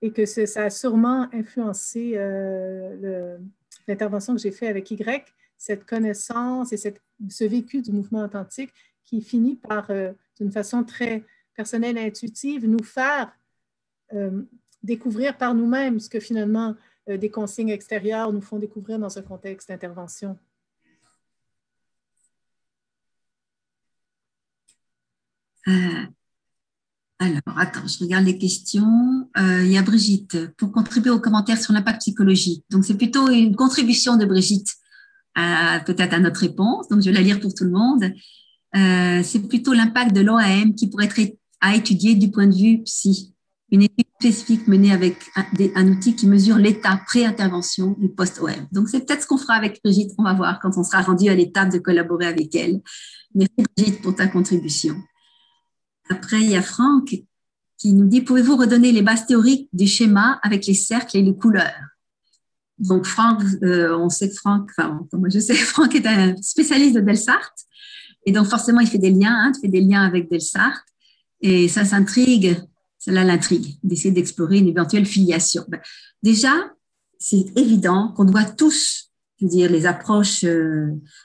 et que ça a sûrement influencé l'intervention que j'ai faite avec Y, cette connaissance et ce vécu du mouvement authentique qui finit par, d'une façon très personnelle et intuitive, nous faire découvrir par nous-mêmes ce que finalement des consignes extérieures nous font découvrir dans un contexte d'intervention. Alors, attends, je regarde les questions. Il y a Brigitte, pour contribuer aux commentaires sur l'impact psychologique. Donc, c'est plutôt une contribution de Brigitte peut-être à notre réponse. Donc, je vais la lire pour tout le monde. C'est plutôt l'impact de l'OAM qui pourrait être à étudier du point de vue psy. Une étude spécifique menée avec un outil qui mesure l'état pré-intervention du post-OM. Donc, c'est peut-être ce qu'on fera avec Brigitte. On va voir quand on sera rendu à l'étape de collaborer avec elle. Merci Brigitte pour ta contribution. Après, il y a Franck qui nous dit « Pouvez-vous redonner les bases théoriques du schéma avec les cercles et les couleurs ?» Donc, Franck, on sait que Franck, enfin, moi je sais que Franck est un spécialiste de Delsart. Et donc, forcément, il fait des liens, il fait des liens avec Delsart. Et ça s'intrigue, cela l'intrigue, d'essayer d'explorer une éventuelle filiation. Ben, déjà, c'est évident qu'on doit tous, je veux dire, les approches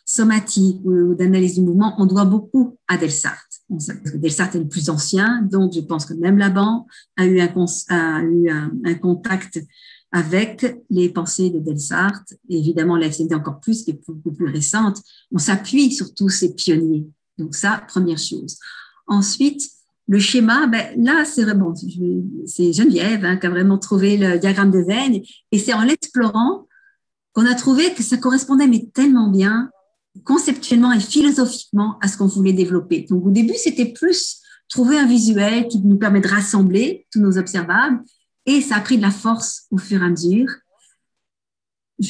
somatiques ou d'analyse du mouvement, on doit beaucoup à Delsart. Parce que Delsart est le plus ancien, donc je pense que même Laban a eu un contact avec les pensées de Delsart, et évidemment la FCD encore plus, qui est beaucoup plus récente. On s'appuie sur tous ces pionniers. Donc ça, première chose. Ensuite, le schéma, ben là, c'est vraiment, c'est Geneviève qui a vraiment trouvé le diagramme de Venn, et c'est en l'explorant qu'on a trouvé que ça correspondait mais tellement bien, conceptuellement et philosophiquement, à ce qu'on voulait développer. Donc au début, c'était plus trouver un visuel qui nous permet de rassembler tous nos observables, et ça a pris de la force au fur et à mesure.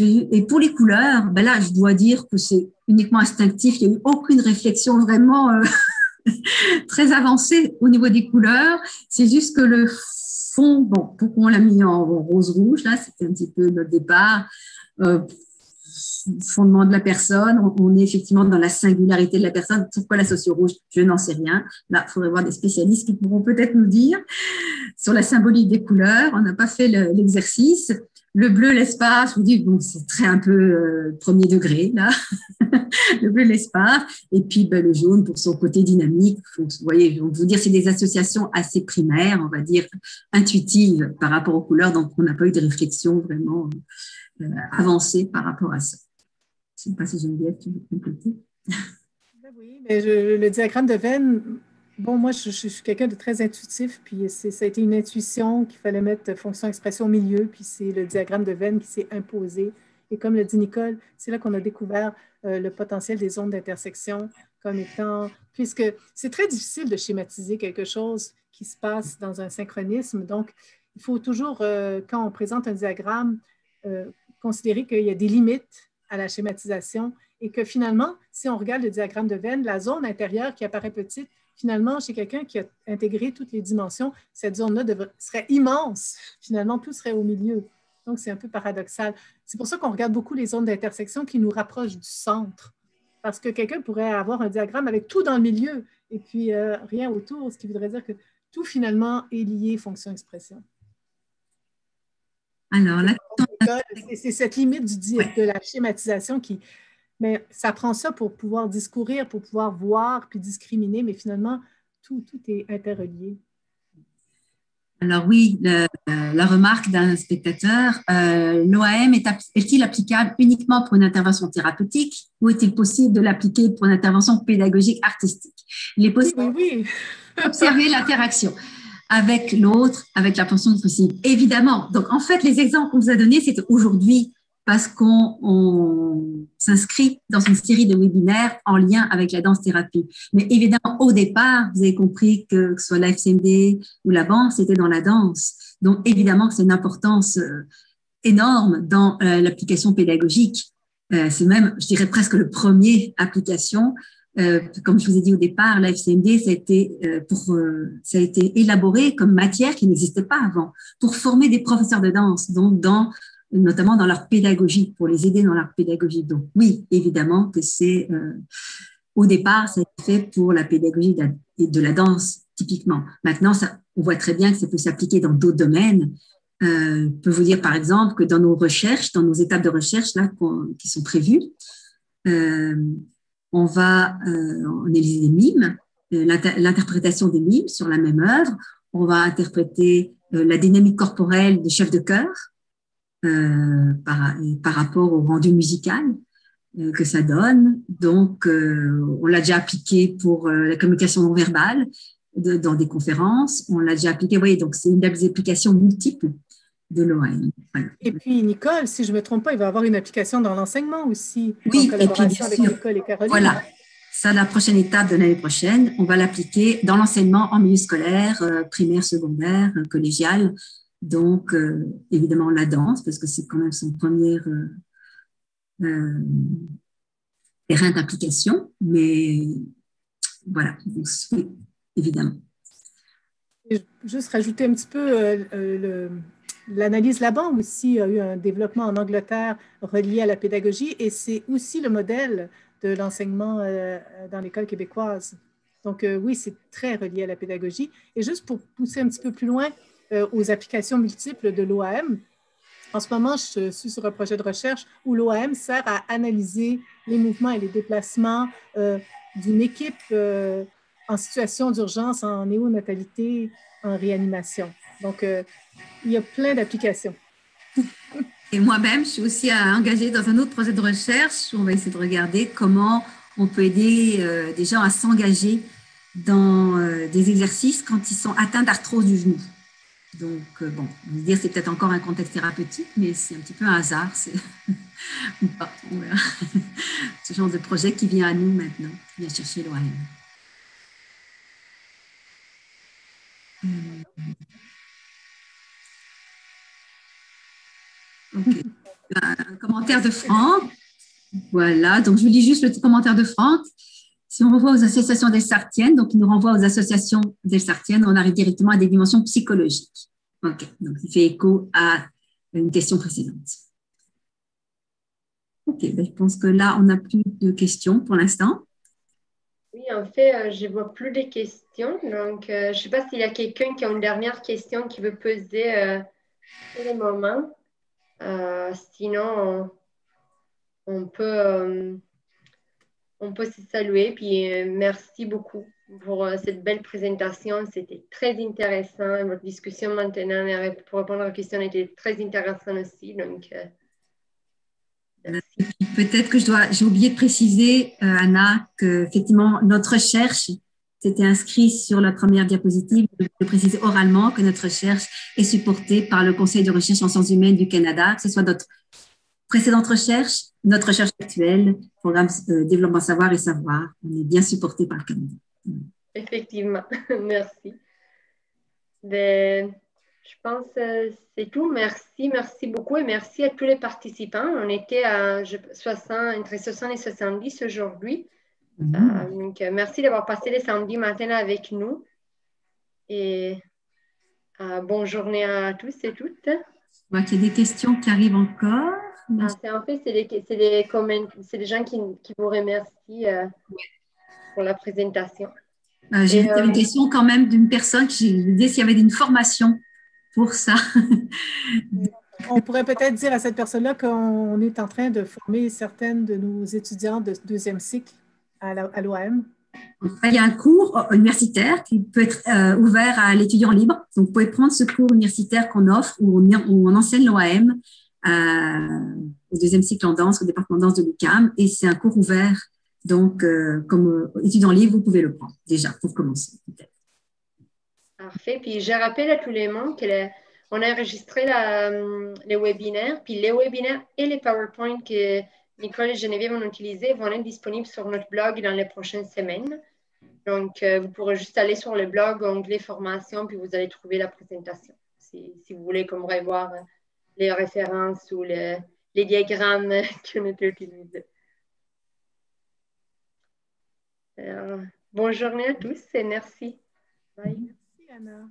Et pour les couleurs, ben là, je dois dire que c'est uniquement instinctif. Il n'y a eu aucune réflexion vraiment très avancée au niveau des couleurs. C'est juste que le fond, bon, pourquoi on l'a mis en rose-rouge, là, c'était un petit peu notre départ. Fondement de la personne, on est effectivement dans la singularité de la personne. Pourquoi la socio-rouge? Je n'en sais rien. Là, il faudrait voir des spécialistes qui pourront peut-être nous dire sur la symbolique des couleurs. On n'a pas fait l'exercice. Le bleu, l'espace, je vous dis, bon, c'est très un peu premier degré, là. Le bleu, l'espace. Et puis, ben, le jaune pour son côté dynamique. Vous voyez, on vous dire, c'est des associations assez primaires, on va dire, intuitives par rapport aux couleurs. Donc, on n'a pas eu de réflexion vraiment avancée par rapport à ça. Je ne sais pas si Geneviève, tu veux compléter. Oui, mais le diagramme de Venn, bon, moi, je suis quelqu'un de très intuitif, puis ça a été une intuition qu'il fallait mettre fonction-expression au milieu, puis c'est le diagramme de Venn qui s'est imposé. Et comme le dit Nicole, c'est là qu'on a découvert le potentiel des zones d'intersection comme étant, puisque c'est très difficile de schématiser quelque chose qui se passe dans un synchronisme. Donc, il faut toujours, quand on présente un diagramme, considérer qu'il y a des limites à la schématisation et que finalement, si on regarde le diagramme de Venn, la zone intérieure qui apparaît petite, finalement, chez quelqu'un qui a intégré toutes les dimensions, cette zone-là serait immense. Finalement, tout serait au milieu. Donc, c'est un peu paradoxal. C'est pour ça qu'on regarde beaucoup les zones d'intersection qui nous rapprochent du centre. Parce que quelqu'un pourrait avoir un diagramme avec tout dans le milieu et puis rien autour, ce qui voudrait dire que tout, finalement, est lié fonction-expression. Alors, là, c'est cette limite de la schématisation qui... Mais ça prend ça pour pouvoir discourir, pour pouvoir voir puis discriminer, mais finalement, tout est interrelié. Alors oui, la remarque d'un spectateur, l'OAM est-il applicable uniquement pour une intervention thérapeutique ou est-il possible de l'appliquer pour une intervention pédagogique artistique? Il est possible d'observer l'interaction avec l'autre, avec la portion possible. Évidemment. Donc, en fait, les exemples qu'on vous a donnés, c'était aujourd'hui parce qu'on s'inscrit dans une série de webinaires en lien avec la danse-thérapie. Mais évidemment, au départ, vous avez compris que ce soit l'AFCMD ou la BAN, c'était dans la danse. Donc, évidemment, c'est une importance énorme dans l'application pédagogique. C'est même, je dirais, presque le premier application. Comme je vous ai dit au départ, l'AFCMD, ça a été élaboré comme matière qui n'existait pas avant pour former des professeurs de danse, donc notamment dans leur pédagogie, pour les aider dans leur pédagogie. Donc oui, évidemment que c'est, au départ, ça a été fait pour la pédagogie de la danse, typiquement. Maintenant, on voit très bien que ça peut s'appliquer dans d'autres domaines. Je peux vous dire, par exemple, que dans nos recherches, dans nos étapes de recherche là, qui sont prévues, on analyser des mimes, l'interprétation des mimes sur la même œuvre. On va interpréter la dynamique corporelle des chefs de chœur, par rapport au rendu musical que ça donne. Donc, on l'a déjà appliqué pour la communication non verbale dans des conférences. On l'a déjà appliqué, vous voyez, donc c'est une des applications multiples de l'OAM. Voilà. Et puis, Nicole, si je ne me trompe pas, il va y avoir une application dans l'enseignement aussi, oui, en collaboration avec Nicole et Caroline. Voilà. Ça, la prochaine étape de l'année prochaine, on va l'appliquer dans l'enseignement en milieu scolaire, primaire, secondaire, collégial. Donc, évidemment, la danse, parce que c'est quand même son premier terrain d'application. Mais voilà, donc, oui, évidemment. Juste rajouter un petit peu l'analyse Laban aussi a eu un développement en Angleterre relié à la pédagogie et c'est aussi le modèle de l'enseignement dans l'école québécoise. Donc oui, c'est très relié à la pédagogie. Et juste pour pousser un petit peu plus loin aux applications multiples de l'OAM, en ce moment, je suis sur un projet de recherche où l'OAM sert à analyser les mouvements et les déplacements d'une équipe en situation d'urgence, en néonatalité, en réanimation. Donc, il y a plein d'applications. Et moi-même, je suis aussi engagée dans un autre projet de recherche où on va essayer de regarder comment on peut aider des gens à s'engager dans des exercices quand ils sont atteints d'arthrose du genou. Donc, bon, vous dire c'est peut-être encore un contexte thérapeutique, mais c'est un petit peu un hasard. Ou pas, on verra. Ce genre de projet qui vient à nous maintenant, qui vient chercher l'OAM. Ok. Un commentaire de Franck. Voilà, donc je vous lis juste le commentaire de Franck. Si on renvoie aux associations delsartiennes, donc il nous renvoie aux associations delsartiennes, on arrive directement à des dimensions psychologiques. Ok, donc il fait écho à une question précédente. Ok, ben je pense que là, on n'a plus de questions pour l'instant. Oui, en fait, je ne vois plus de questions. Donc, je ne sais pas s'il y a quelqu'un qui a une dernière question qui veut poser pour le moment. Sinon, on peut se saluer. Puis, merci beaucoup pour cette belle présentation. C'était très intéressant. Votre discussion maintenant pour répondre aux questions était très intéressante aussi. Donc, merci. Peut-être que j'ai oublié de préciser, Anna, qu'effectivement, notre recherche s'était inscrite sur la première diapositive. Je précise oralement que notre recherche est supportée par le Conseil de recherche en sciences humaines du Canada, que ce soit notre précédente recherche, notre recherche actuelle, programme développement savoir et savoir. On est bien supporté par le Canada. Effectivement, merci. Ben, Je pense que c'est tout. Merci beaucoup et merci à tous les participants. On était à 60, entre 60 et 70 aujourd'hui. Donc, merci d'avoir passé les samedis matins avec nous. Et bonne journée à tous et toutes. Je vois qu'il y a des questions qui arrivent encore. En fait, c'est des gens qui vous remercient pour la présentation. J'ai vu qu'il y avait une question quand même d'une personne qui disait s'il y avait une formation pour ça. On pourrait peut-être dire à cette personne-là qu'on est en train de former certaines de nos étudiants de deuxième cycle à l'OAM. Il y a un cours universitaire qui peut être ouvert à l'étudiant libre. Donc, vous pouvez prendre ce cours universitaire qu'on offre où on enseigne l'OAM au deuxième cycle en danse, au département de danse de l'UQAM. Et c'est un cours ouvert. Donc, comme étudiant libre, vous pouvez le prendre déjà pour commencer. Parfait. Puis, je rappelle à tous les membres qu'on a enregistré les webinaires. Puis, les webinaires et les PowerPoint que Nicole et Geneviève vont utiliser vont être disponibles sur notre blog dans les prochaines semaines. Donc, vous pourrez juste aller sur le blog, onglet formation, puis vous allez trouver la présentation. Si vous voulez comme revoir les références ou les diagrammes qu'on a utilisés. Bonne journée à tous et merci. Bye. Merci, Anna.